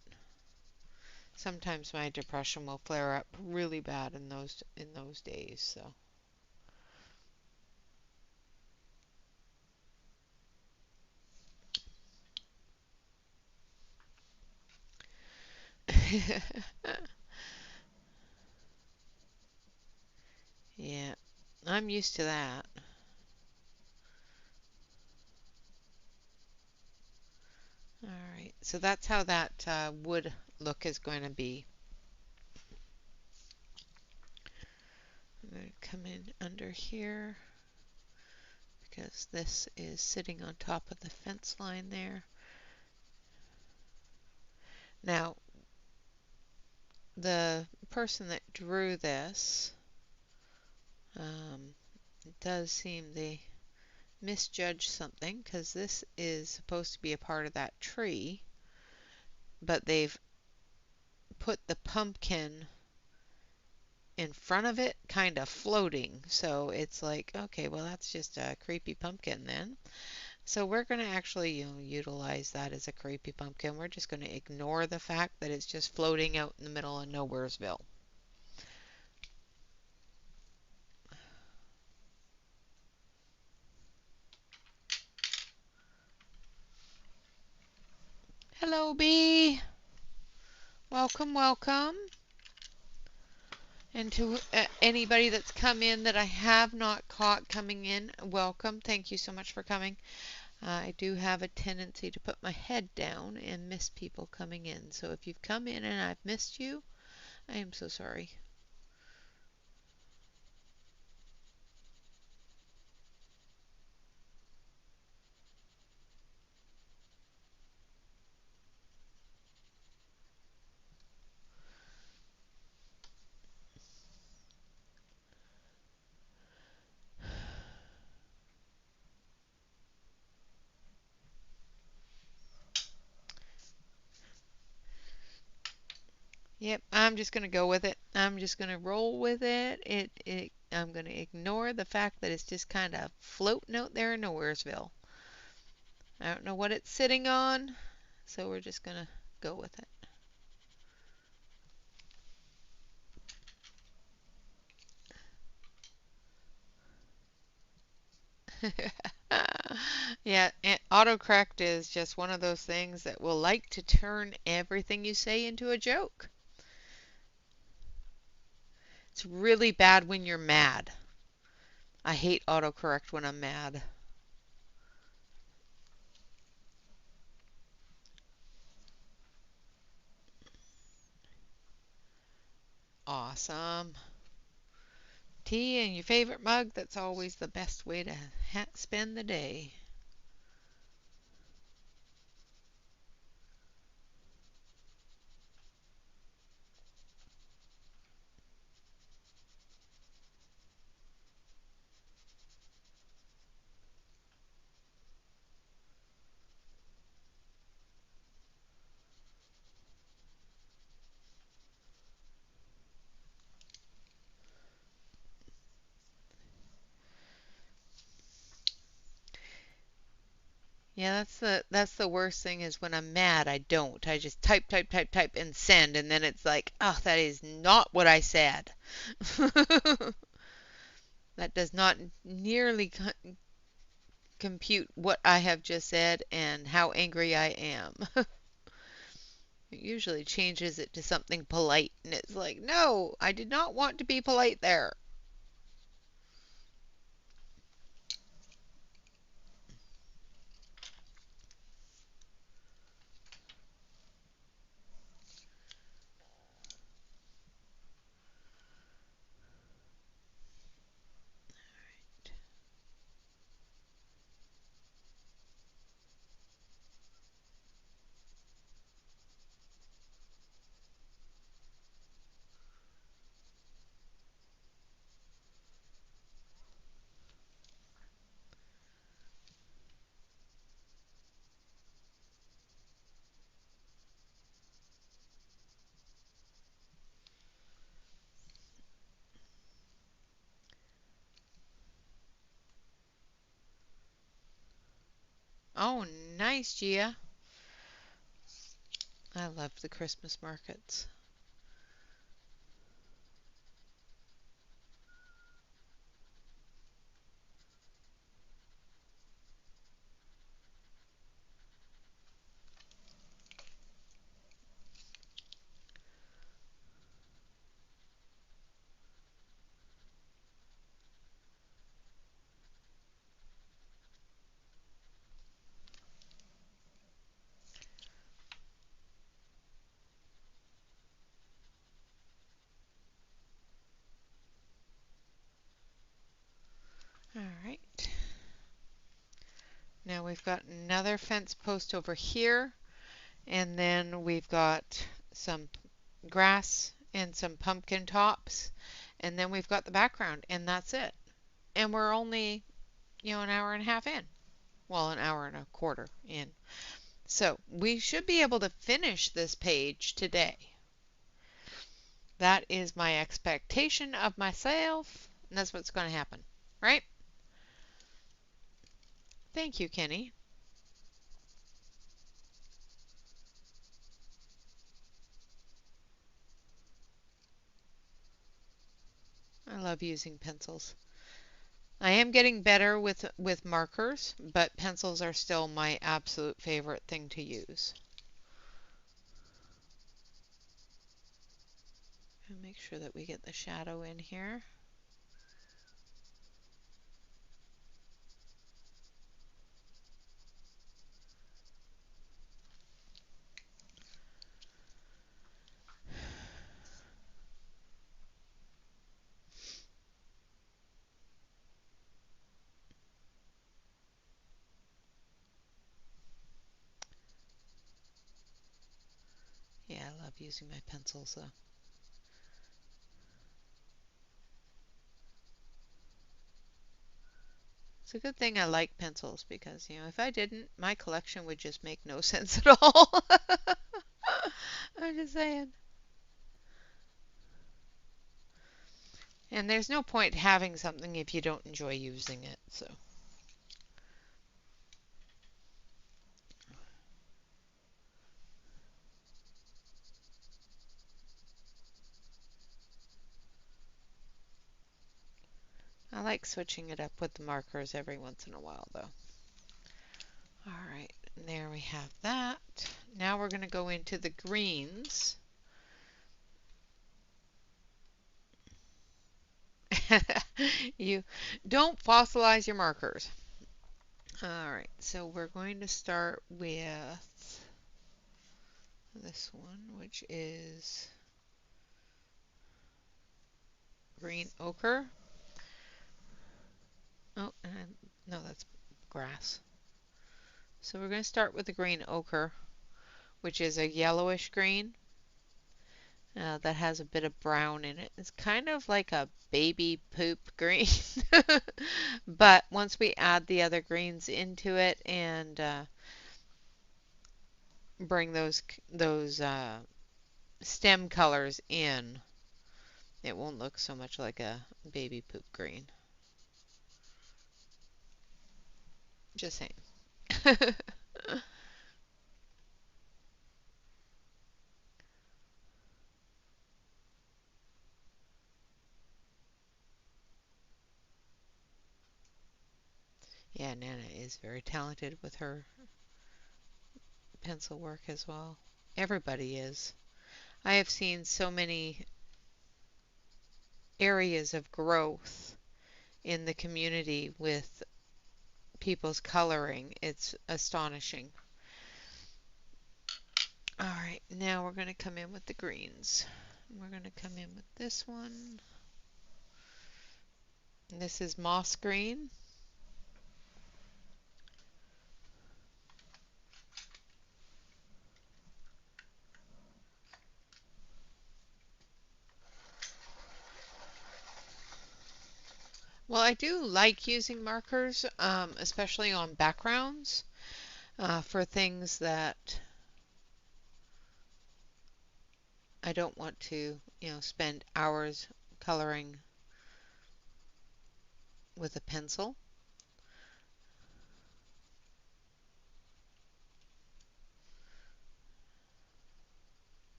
sometimes my depression will flare up really bad in those days, so. Yeah, I'm used to that. All right, so that's how that wood look is going to be. I'm going to come in under here because this is sitting on top of the fence line there. Now, the person that drew this, it does seem they misjudged something because this is supposed to be a part of that tree, but they've put the pumpkin in front of it kind of floating. So it's like, okay, well, that's just a creepy pumpkin then. So we're going to actually, utilize that as a creepy pumpkin. We're just going to ignore the fact that it's just floating out in the middle of Nowheresville. Hello, Bee. Welcome, welcome. And to anybody that's come in that I have not caught coming in, welcome. Thank you so much for coming. I do have a tendency to put my head down and miss people coming in. So if you've come in and I've missed you, I am so sorry. Yep, I'm just gonna go with it. I'm just gonna roll with it. I'm gonna ignore the fact that it's just kind of floating out there in Nowheresville. I don't know what it's sitting on, so we're just gonna go with it. Yeah, and autocorrect is just one of those things that will like to turn everything you say into a joke. It's really bad when you're mad. I hate autocorrect when I'm mad. Awesome. Tea in your favorite mug, that's always the best way to spend the day. Yeah, that's the worst thing is when I'm mad, I don't. I just type, type, type, type, and send, and then it's like, oh, that is not what I said. That does not nearly compute what I have just said and how angry I am. It usually changes it to something polite, and it's like, no, I did not want to be polite there. Oh, nice, Gia. I love the Christmas markets. All right. Now we've got another fence post over here, and then we've got some grass and some pumpkin tops, and then we've got the background, and that's it. And we're only, an hour and a half in. Well, an hour and a quarter in. So we should be able to finish this page today. That is my expectation of myself, and that's what's going to happen, right? Thank you, Kenny. I love using pencils. I am getting better with markers, but pencils are still my absolute favorite thing to use. And make sure that we get the shadow in here. Yeah, I love using my pencils though. It's a good thing I like pencils because, if I didn't, my collection would just make no sense at all. I'm just saying. And there's no point having something if you don't enjoy using it. So I like switching it up with the markers every once in a while though. All right, there we have that. Now we're going to go into the greens. You don't fossilize your markers. All right, so we're going to start with this one, which is green ochre. Oh, no, that's grass. So we're going to start with the green ochre, which is a yellowish green that has a bit of brown in it. It's kind of like a baby poop green. But once we add the other greens into it and bring those stem colors in, it won't look so much like a baby poop green. Just saying. Yeah, Nana is very talented with her pencil work as well. Everybody is. I have seen so many areas of growth in the community with people's coloring. It's astonishing. All right, now we're going to come in with the greens. We're going to come in with this one. And this is moss green. Well, I do like using markers, especially on backgrounds, for things that I don't want to, spend hours coloring with a pencil.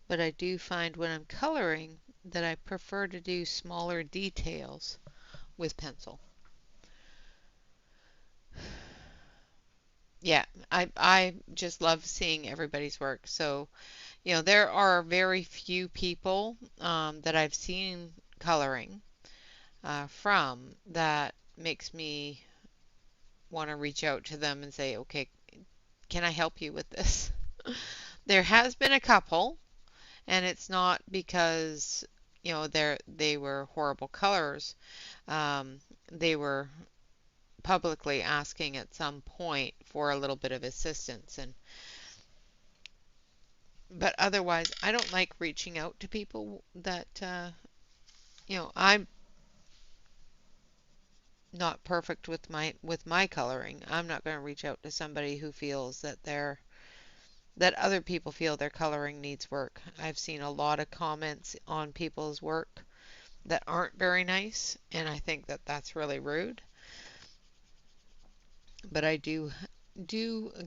But I do find when I'm coloring that I prefer to do smaller details with pencil. Yeah, I just love seeing everybody's work. So, there are very few people that I've seen coloring from that makes me want to reach out to them and say, okay, can I help you with this? There has been a couple, and it's not because, they were horrible colors. They were publicly asking at some point for a little bit of assistance, but otherwise I don't like reaching out to people that I'm not perfect with my coloring. I'm not going to reach out to somebody who feels that other people feel their coloring needs work. I've seen a lot of comments on people's work that aren't very nice, and I think that that's really rude. But I do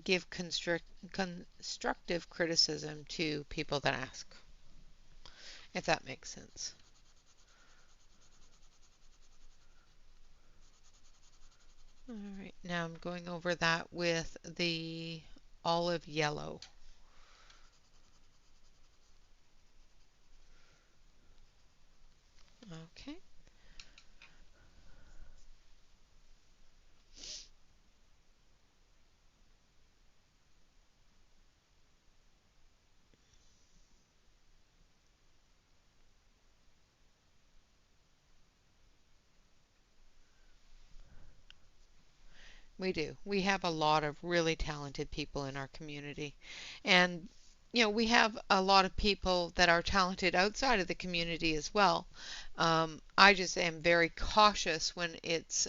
give constructive criticism to people that ask, if that makes sense. All right, now I'm going over that with the olive yellow. Okay. We do. We have a lot of really talented people in our community. And, we have a lot of people that are talented outside of the community as well. I just am very cautious when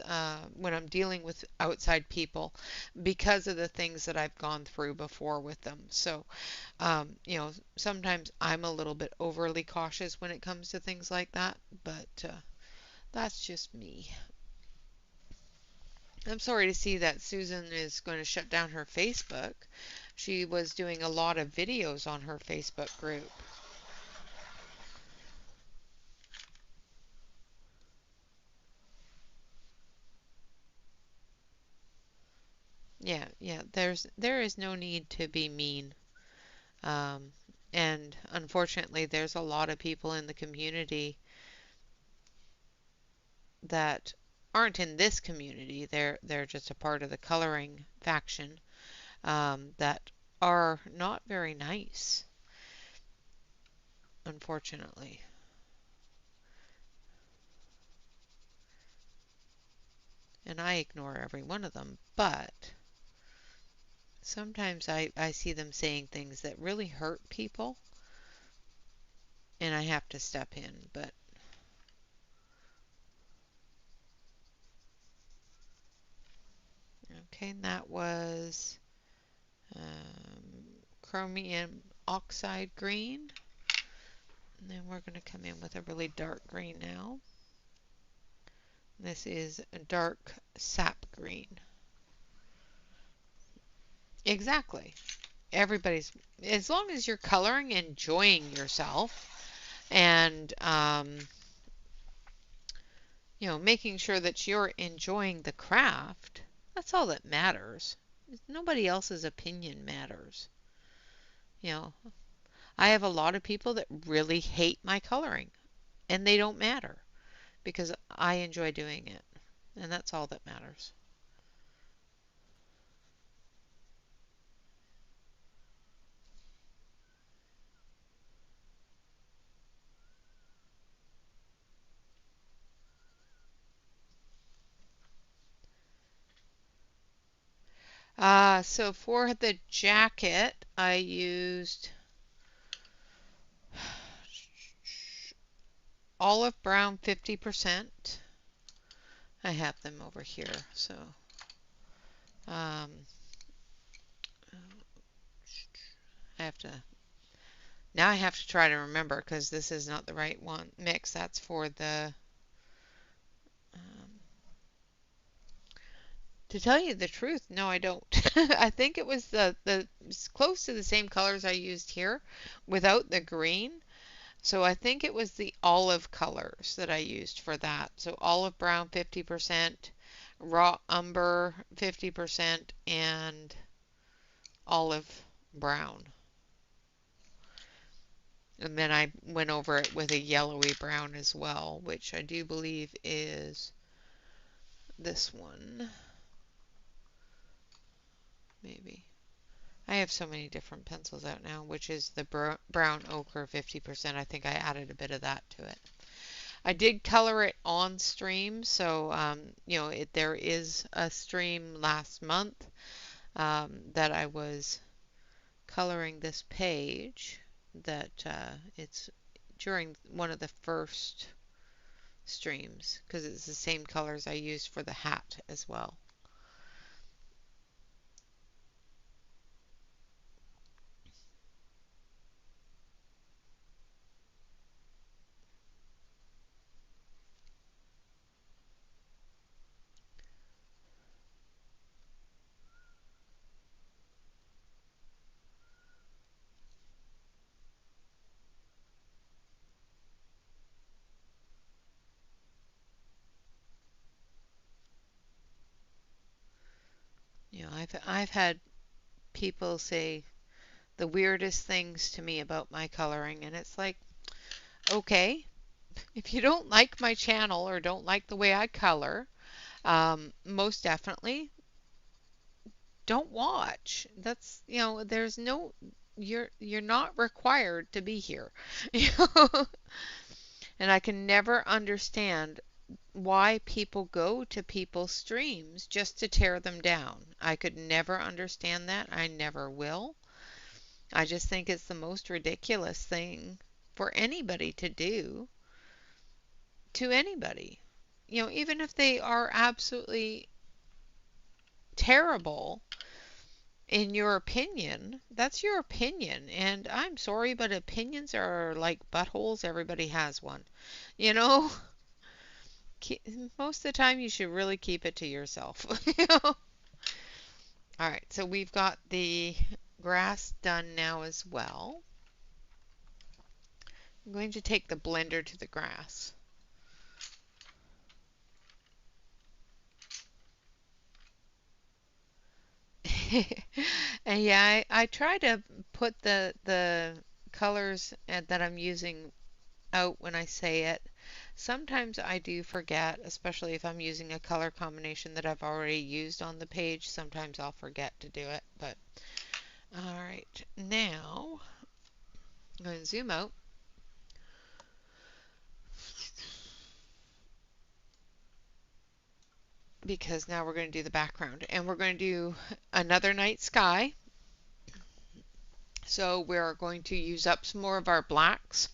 I'm dealing with outside people because of the things that I've gone through before with them. So, sometimes I'm a little bit overly cautious when it comes to things like that, but that's just me. I'm sorry to see that Susan is going to shut down her Facebook. She was doing a lot of videos on her Facebook group. Yeah, yeah, there is no need to be mean. Um, and unfortunately, there's a lot of people in the community that aren't in this community. They're just a part of the coloring faction that are not very nice, unfortunately. And I ignore every one of them, but sometimes I see them saying things that really hurt people, and I have to step in. But okay, and that was chromium oxide green. And then we're going to come in with a really dark green now. This is a dark sap green. Exactly. Everybody's, as long as you're coloring, enjoying yourself, and making sure that you're enjoying the craft, that's all that matters. Nobody else's opinion matters. You know, I have a lot of people that really hate my coloring, and they don't matter because I enjoy doing it, and that's all that matters. So for the jacket, I used olive brown 50%. I have them over here, so um, I have to now I have to try to remember because this is not the right one mix. That's for the to tell you the truth, no, I don't. I think it was the it's close to the same colors I used here without the green. So I think it was the olive colors that I used for that. So olive brown 50%, raw umber 50%, and olive brown. And then I went over it with a yellowy brown as well, which I do believe is this one. Maybe. I have so many different pencils out now, which is the brown ochre 50%. I think I added a bit of that to it. I did color it on stream, so there is a stream last month that I was coloring this page. That it's during one of the first streams because it's the same colors I used for the hat as well. I've had people say the weirdest things to me about my coloring, and it's like, okay, if you don't like my channel or don't like the way I color, most definitely don't watch. That's, there's no, you're not required to be here. And I can never understand why people go to people's streams just to tear them down. I could never understand that. I never will. I just think it's the most ridiculous thing for anybody to do to anybody. You know, even if they are absolutely terrible in your opinion, that's your opinion. And I'm sorry, but opinions are like buttholes. Everybody has one. You know, most of the time you should really keep it to yourself. You know? All right, so we've got the grass done now as well. I'm going to take the blender to the grass. And yeah, I try to put the colors that I'm using out when I say it. Sometimes I do forget, especially if I'm using a color combination that I've already used on the page. Sometimes I'll forget to do it, but all right. Now I'm going to zoom out. Because now we're going to do the background and we're going to do another night sky. So we're going to use up some more of our blacks.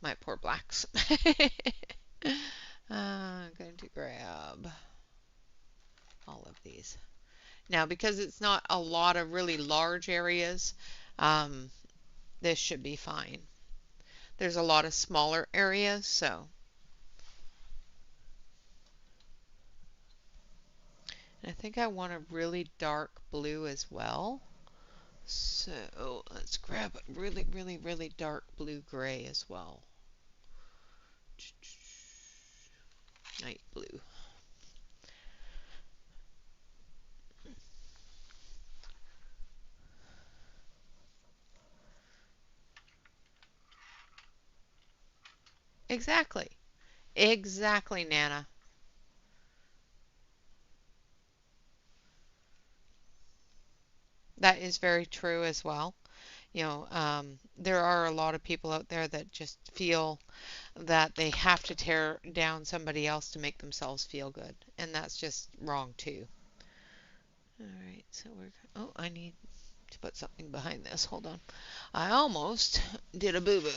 My poor blacks. I'm going to grab all of these. Now, because it's not a lot of really large areas, this should be fine. There's a lot of smaller areas, so. And I think I want a really dark blue as well. So let's grab a really, really, really dark blue-gray as well. Night blue. Exactly. Exactly, Nana. That is very true as well. You know, there are a lot of people out there that just feel that they have to tear down somebody else to make themselves feel good, and that's just wrong too. All right, so oh, I need to put something behind this. Hold on. I almost did a boo-boo.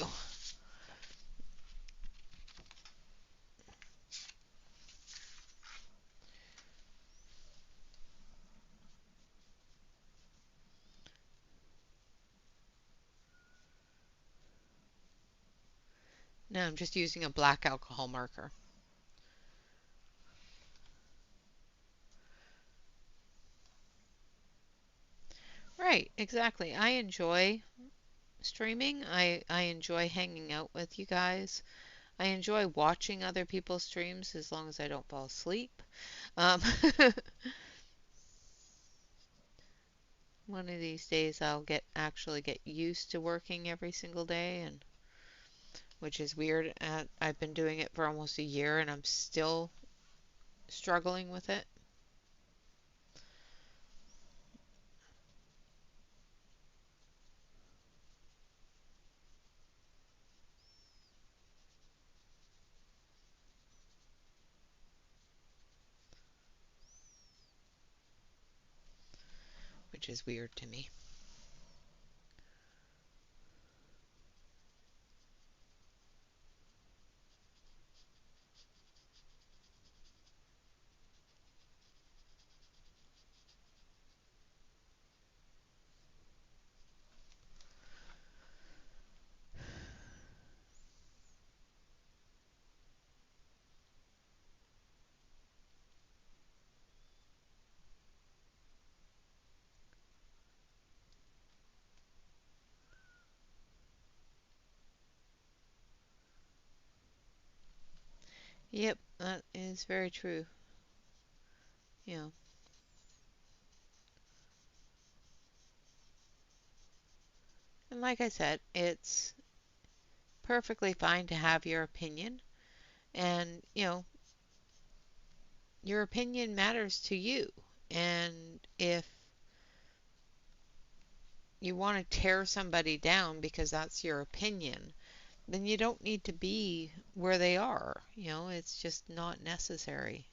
Now I'm just using a black alcohol marker. Right, exactly. I enjoy streaming. I enjoy hanging out with you guys. I enjoy watching other people's streams as long as I don't fall asleep. Um, one of these days I'll actually get used to working every single day, and which is weird. I've been doing it for almost a year and I'm still struggling with it, which is weird to me. Yep, that is very true. You know, and like I said, it's perfectly fine to have your opinion, and your opinion matters to you. And if you want to tear somebody down because that's your opinion, then you don't need to be where they are. You know, it's just not necessary.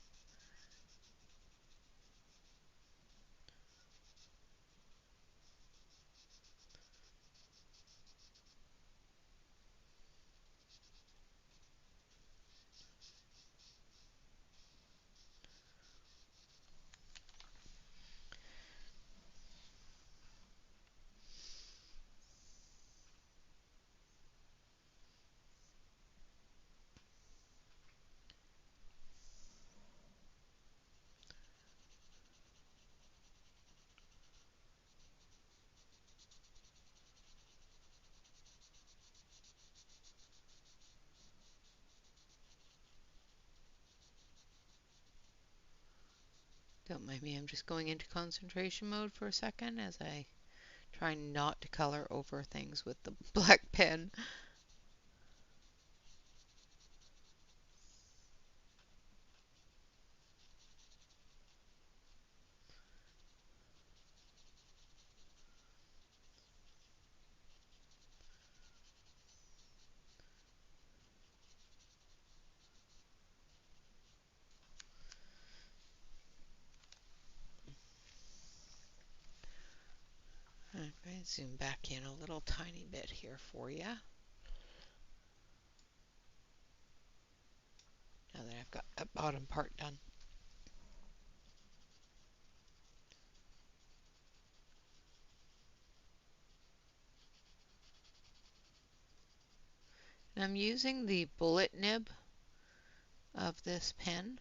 Don't mind me, I'm just going into concentration mode for a second as I try not to color over things with the black pen. I'm going to zoom back in a little tiny bit here for you. Now that I've got that bottom part done. And I'm using the bullet nib of this pen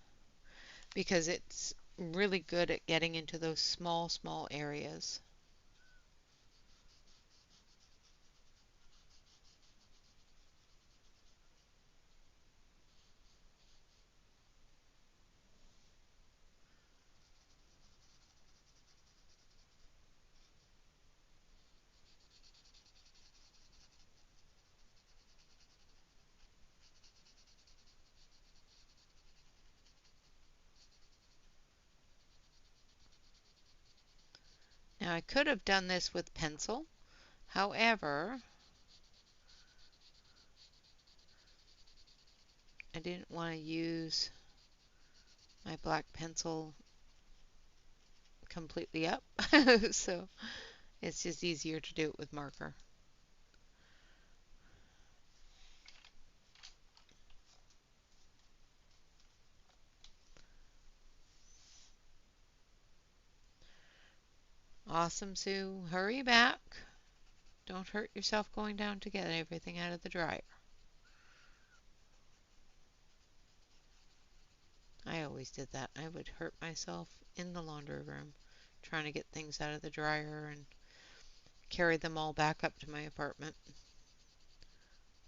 because it's really good at getting into those small areas. Now I could have done this with pencil, however, I didn't want to use my black pencil completely up, so it's just easier to do it with marker. Awesome, Sue. Hurry back. Don't hurt yourself going down to get everything out of the dryer. I always did that. I would hurt myself in the laundry room trying to get things out of the dryer and carry them all back up to my apartment.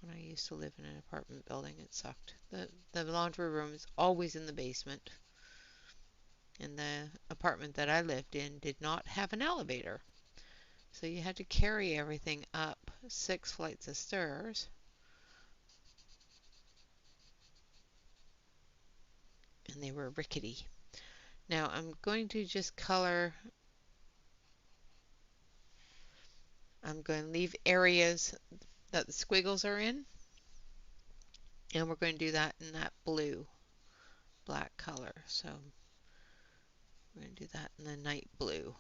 When I used to live in an apartment building, it sucked. The laundry room is always in the basement, and the apartment that I lived in did not have an elevator. So you had to carry everything up 6 flights of stairs. And they were rickety. Now I'm going to just color. I'm going to leave areas that the squiggles are in. And we're going to do that in that black color. So we're going to do that in the night blue.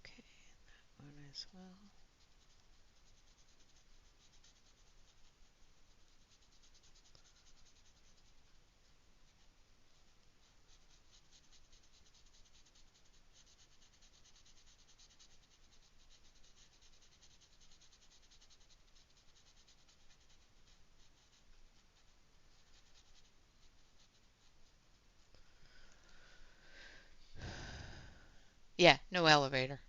Okay, that one as well. Yeah, no elevator.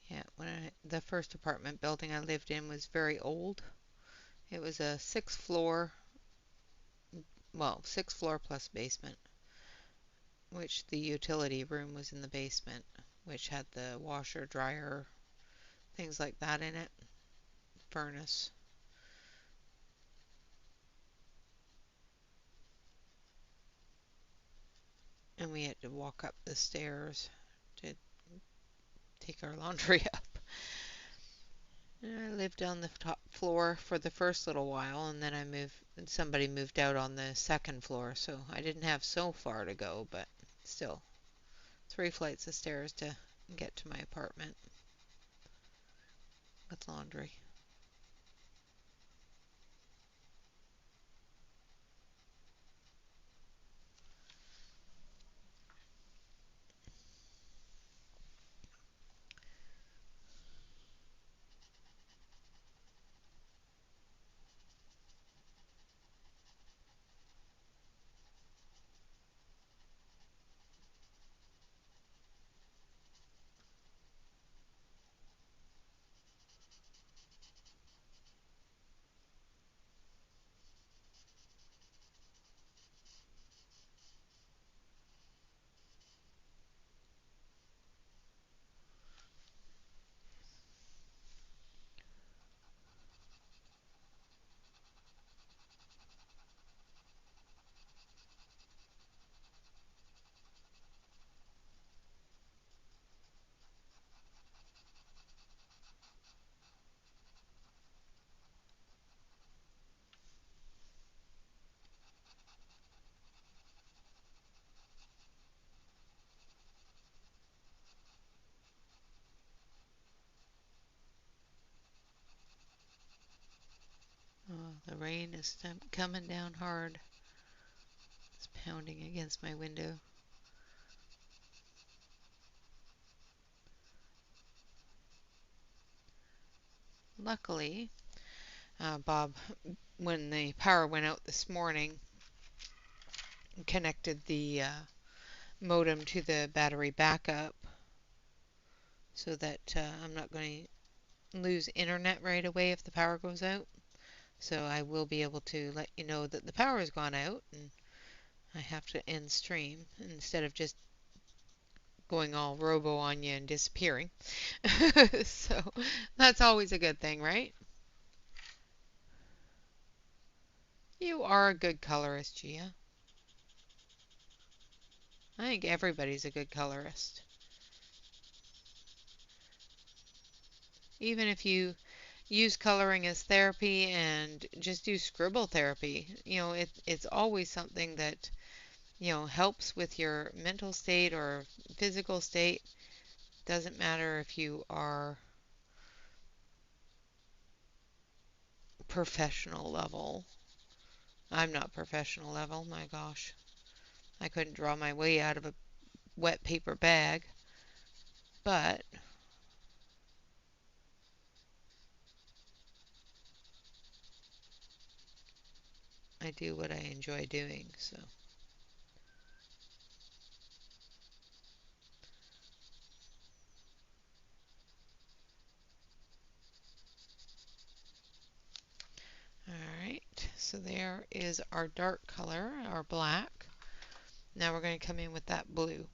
Yeah, the first apartment building I lived in was very old. It was a 6th floor well, 6th floor plus basement, which the utility room was in the basement, which had the washer, dryer, things like that in it, furnace. And we had to walk up the stairs to take our laundry up. And I lived on the top floor for the first little while, and then somebody moved out on the 2nd floor, so I didn't have so far to go, but still, 3 flights of stairs to get to my apartment with laundry. Oh, the rain is coming down hard. It's pounding against my window. Luckily, Bob, when the power went out this morning, connected the modem to the battery backup so that I'm not going to lose internet right away if the power goes out. So I will be able to let you know that the power has gone out and I have to end stream instead of just going all robo on you and disappearing. So that's always a good thing, right? You are a good colorist, Gia. I think everybody's a good colorist. Even if you use coloring as therapy and just do scribble therapy, it's always something that, helps with your mental state or physical state. Doesn't matter if you are professional level. I'm not professional level, my gosh. I couldn't draw my way out of a wet paper bag, but I do what I enjoy doing, so. Alright, so there is our dark color, our black. Now we're going to come in with that blue.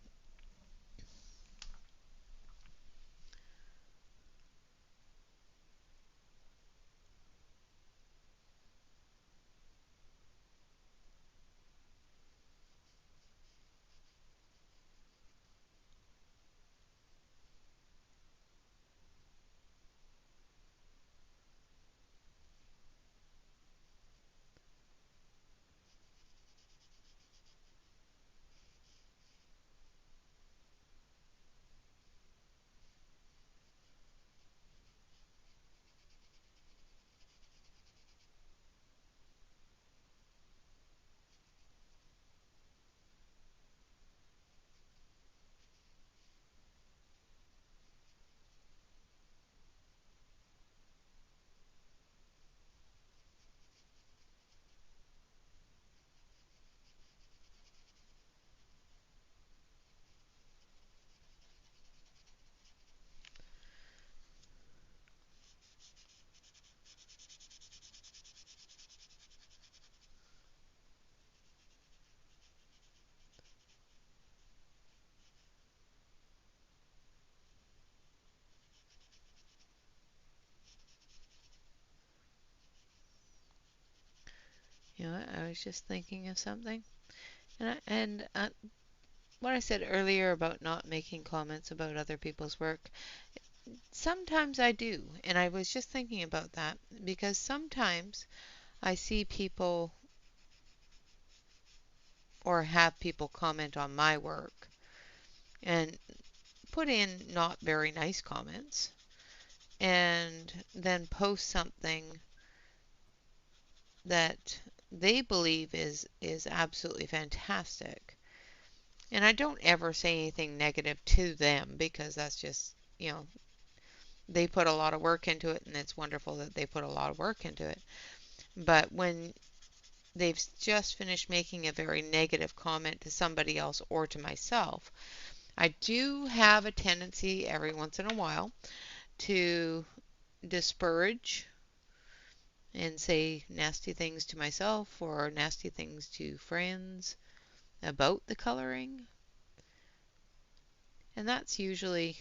You know what? I was just thinking of something. And what I said earlier about not making comments about other people's work, sometimes I do. And I was just thinking about that because sometimes I see people or have people comment on my work and put in not very nice comments and then post something that they believe is absolutely fantastic. And I don't ever say anything negative to them because that's just, you know, they put a lot of work into it and it's wonderful that they put a lot of work into it. But when they've just finished making a very negative comment to somebody else or to myself, I do have a tendency every once in a while to disparage and say nasty things to myself or nasty things to friends about the coloring. And that's usually,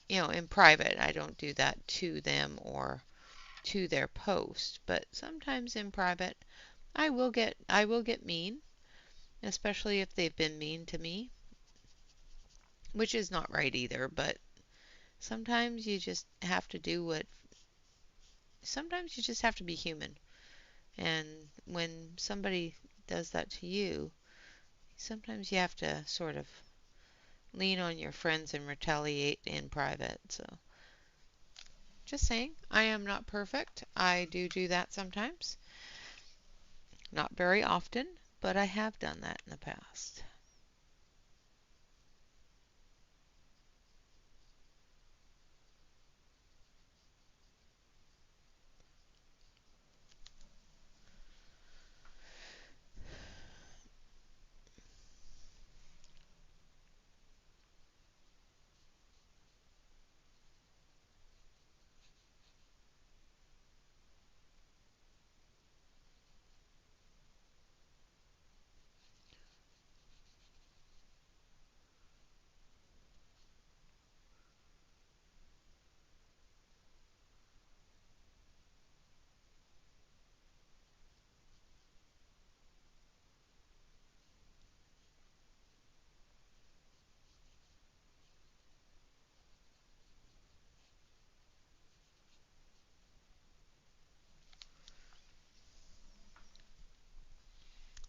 you know, in private. I don't do that to them or to their post, but sometimes in private I will get mean, especially if they've been mean to me, which is not right either, but sometimes you just have to do what sometimes you just have to be human. And when somebody does that to you, sometimes you have to sort of lean on your friends and retaliate in private. So, just saying, I am not perfect. I do that sometimes. Not very often, but I have done that in the past.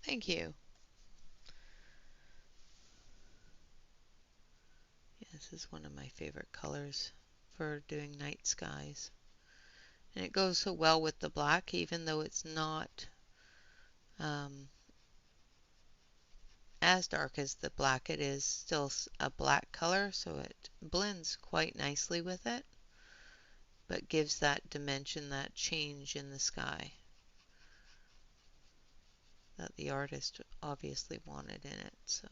Thank you. Yeah, this is one of my favorite colors for doing night skies. And it goes so well with the black, even though it's not um, as dark as the black. It is still a black color, so it blends quite nicely with it, but gives that dimension, that change in the sky that the artist obviously wanted in it. So,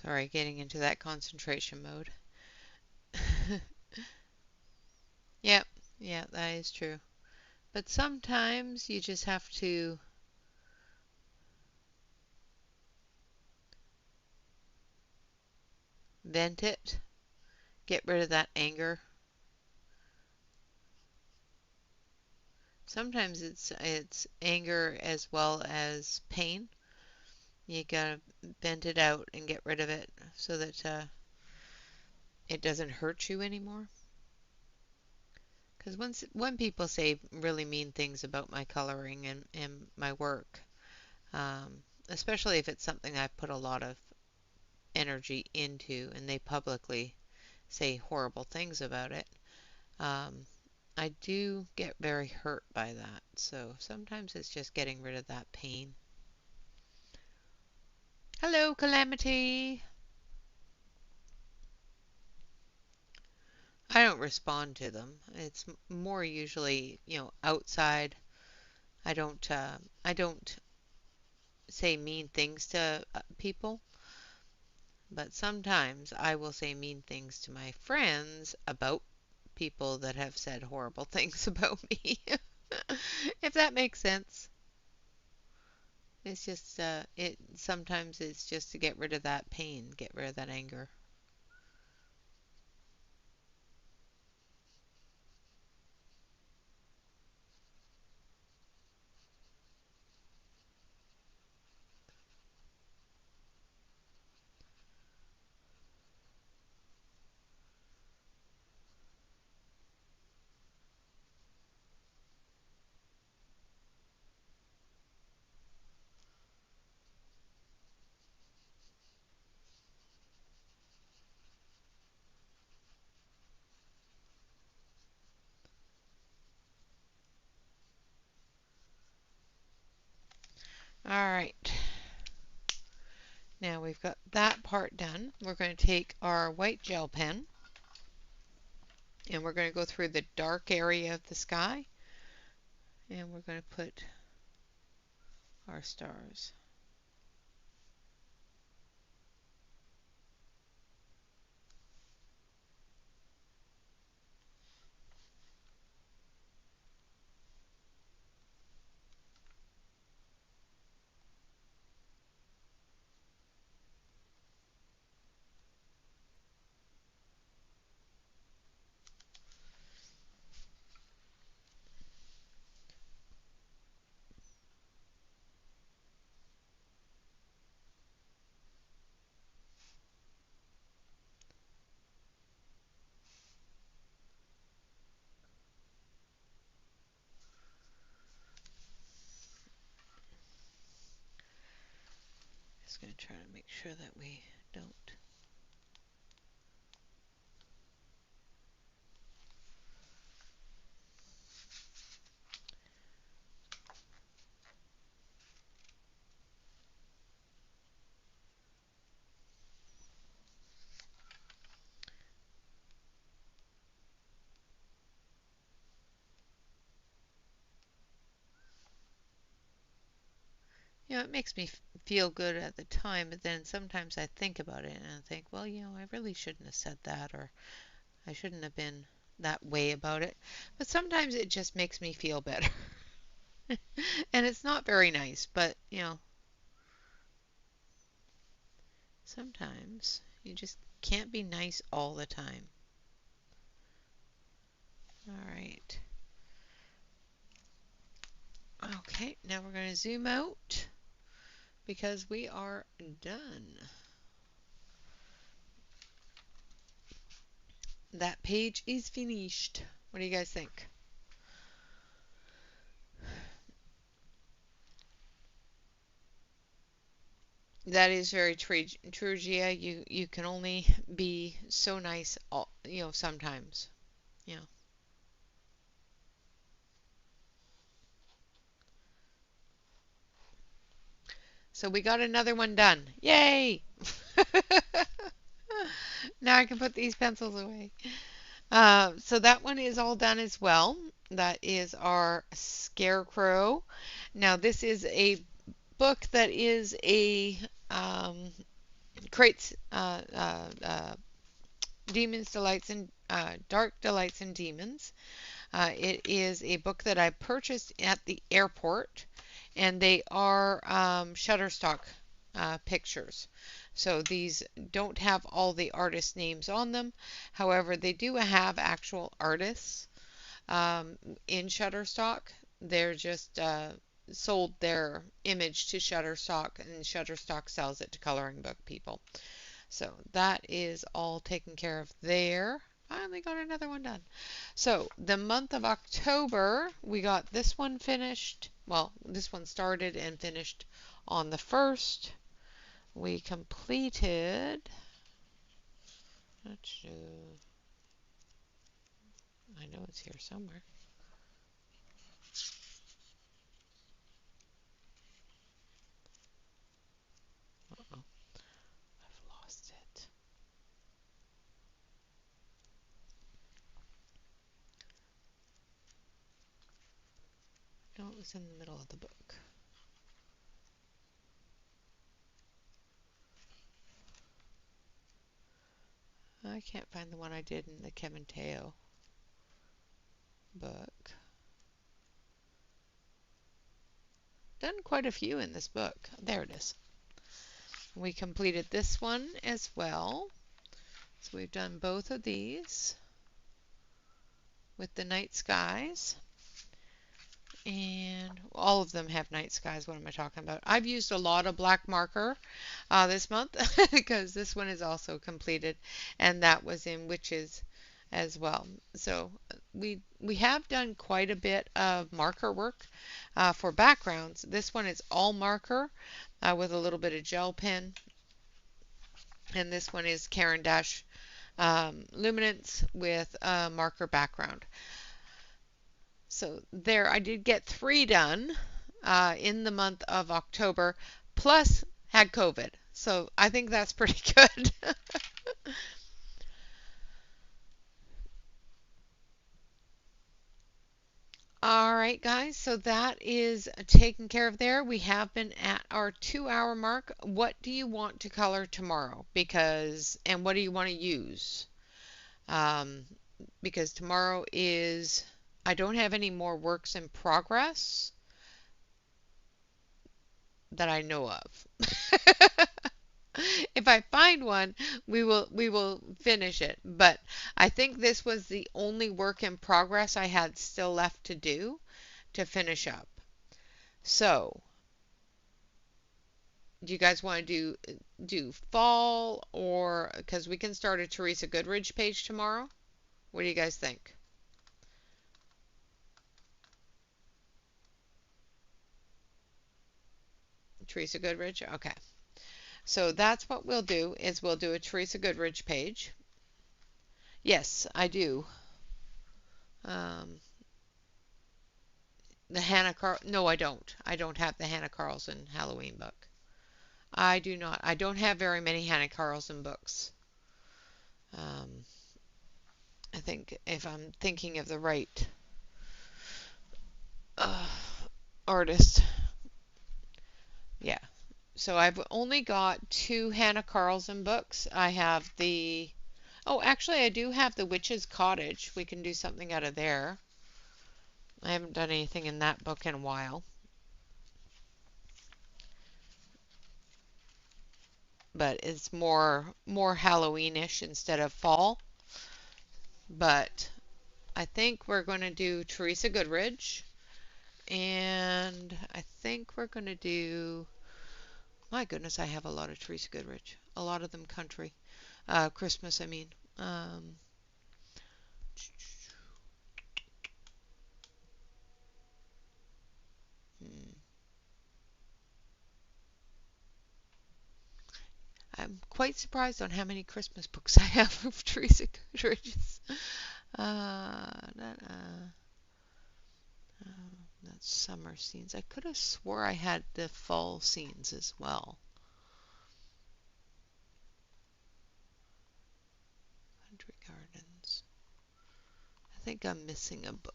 Sorry, getting into that concentration mode. Yep, yeah, that is true. But sometimes you just have to vent it, get rid of that anger. Sometimes it's anger as well as pain. You gotta vent it out and get rid of it so that it doesn't hurt you anymore. Because when people say really mean things about my coloring and my work, especially if it's something I put a lot of energy into and they publicly say horrible things about it, um, I do get very hurt by that. So sometimes it's just getting rid of that pain. Hello, Calamity. I don't respond to them. It's more usually, outside. I don't say mean things to people, but sometimes I will say mean things to my friends about people that have said horrible things about me. If that makes sense. It's just it sometimes it's just to get rid of that pain, get rid of that anger. All right. Now we've got that part done. We're going to take our white gel pen and we're going to go through the dark area of the sky and we're going to put our stars. Just going to try to make sure that we don't. It makes me feel good at the time, but then sometimes I think about it and I think, well, I really shouldn't have said that or I shouldn't have been that way about it. But sometimes it just makes me feel better. And it's not very nice, but, sometimes you just can't be nice all the time. All right. Okay, now we're going to zoom out because we are done. That page is finished. What do you guys think? That is very true, Gia. You can only be so nice, sometimes. Yeah. So we got another one done. Yay! Now I can put these pencils away. So that one is all done as well. That is our scarecrow. Now this is a book that is a creates Demons, Delights, and Dark Delights and Demons. It is a book that I purchased at the airport, and they are Shutterstock pictures. So these don't have all the artist names on them. However, they do have actual artists in Shutterstock. They're just sold their image to Shutterstock, and Shutterstock sells it to coloring book people. So that is all taken care of there. Finally got another one done. So the month of October, we got this one finished. Well, this one started and finished on the 1st. We completed. I know it's here somewhere. Uh-oh, I've lost it. No, it was in the middle of the book. I can't find the one I did in the Kevin Teo book. Done quite a few in this book. There it is. We completed this one as well. So we've done both of these with the night skies. And all of them have night skies. What am I talking about? I've used a lot of black marker this month because this one is also completed, and that was in Witches as well. So we have done quite a bit of marker work for backgrounds. This one is all marker with a little bit of gel pen, and this one is Caran d'Ache luminance with a marker background. So there, I did get 3 done in the month of October, plus had COVID. So I think that's pretty good. All right, guys, so that is taken care of there. We have been at our 2-hour mark. What do you want to color tomorrow? And what do you want to use? Because tomorrow is, I don't have any more works in progress that I know of. If I find one, we will finish it. But I think this was the only work in progress I had still left to do to finish up. So, do you guys want to do fall, or because we can start a Teresa Goodridge page tomorrow? What do you guys think? Teresa Goodridge? Okay. So that's what we'll do, is we'll do a Teresa Goodridge page. Yes, I do. Um, the Hannah Carl. No, I don't. I don't have the Hannah Carlson Halloween book. I do not. I don't have very many Hannah Carlson books. Um, I think if I'm thinking of the right uh, artist, yeah. So I've only got 2 Hannah Carlson books. I have the. Oh, actually, I do have the Witch's Cottage. We can do something out of there. I haven't done anything in that book in a while. But it's more Halloweenish instead of fall. But I think we're going to do Teresa Goodridge, and I think we're going to do, my goodness, I have a lot of Teresa Goodridge, a lot of them country, Christmas, I mean. Hmm. I'm quite surprised on how many Christmas books I have of Teresa Goodridge's. That's summer scenes. I could have swore I had the fall scenes as well. Country Gardens. I think I'm missing a book.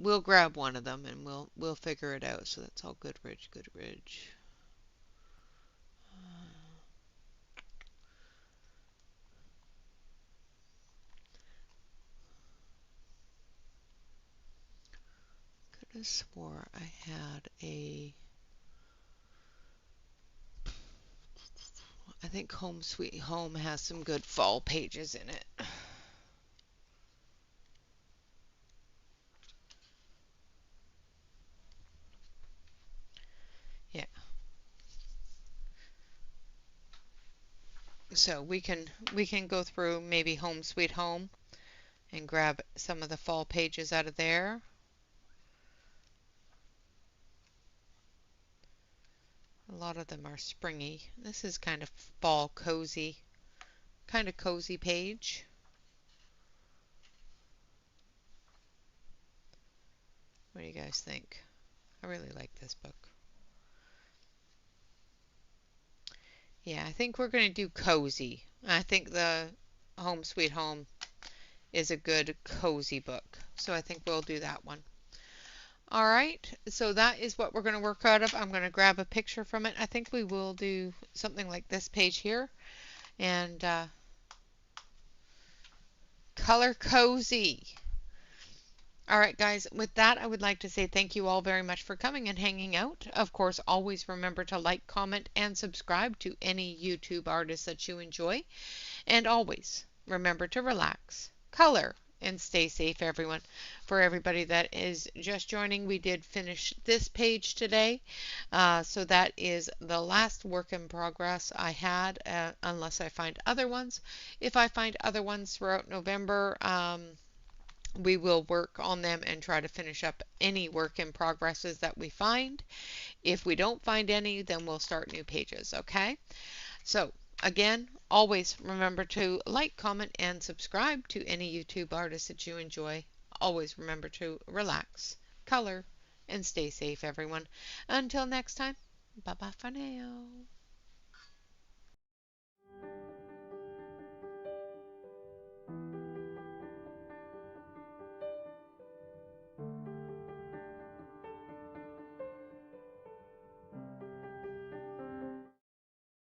we'll grab one of them and we'll figure it out. So that's all Goodrich, Goodrich. Could have swore I had I think Home Sweet Home has some good fall pages in it. Yeah. So we can go through maybe Home Sweet Home and grab some of the fall pages out of there. A lot of them are springy. This is kind of fall cozy, kind of cozy page. What do you guys think? I really like this book. Yeah, I think we're going to do cozy. I think the Home Sweet Home is a good cozy book. So I think we'll do that one. All right, so that is what we're going to work out of. I'm going to grab a picture from it. I think we will do something like this page here. And color cozy. All right, guys, with that, I would like to say thank you all very much for coming and hanging out. Of course, always remember to like, comment, and subscribe to any YouTube artist that you enjoy. And always remember to relax, color, and stay safe, everyone. For everybody that is just joining, we did finish this page today. So that is the last work in progress I had, unless I find other ones. If I find other ones throughout November, we will work on them and try to finish up any work in progresses that we find. If we don't find any, then we'll start new pages, okay? So again, always remember to like, comment, and subscribe to any YouTube artist that you enjoy. Always remember to relax, color, and stay safe, everyone. Until next time, bye-bye for now.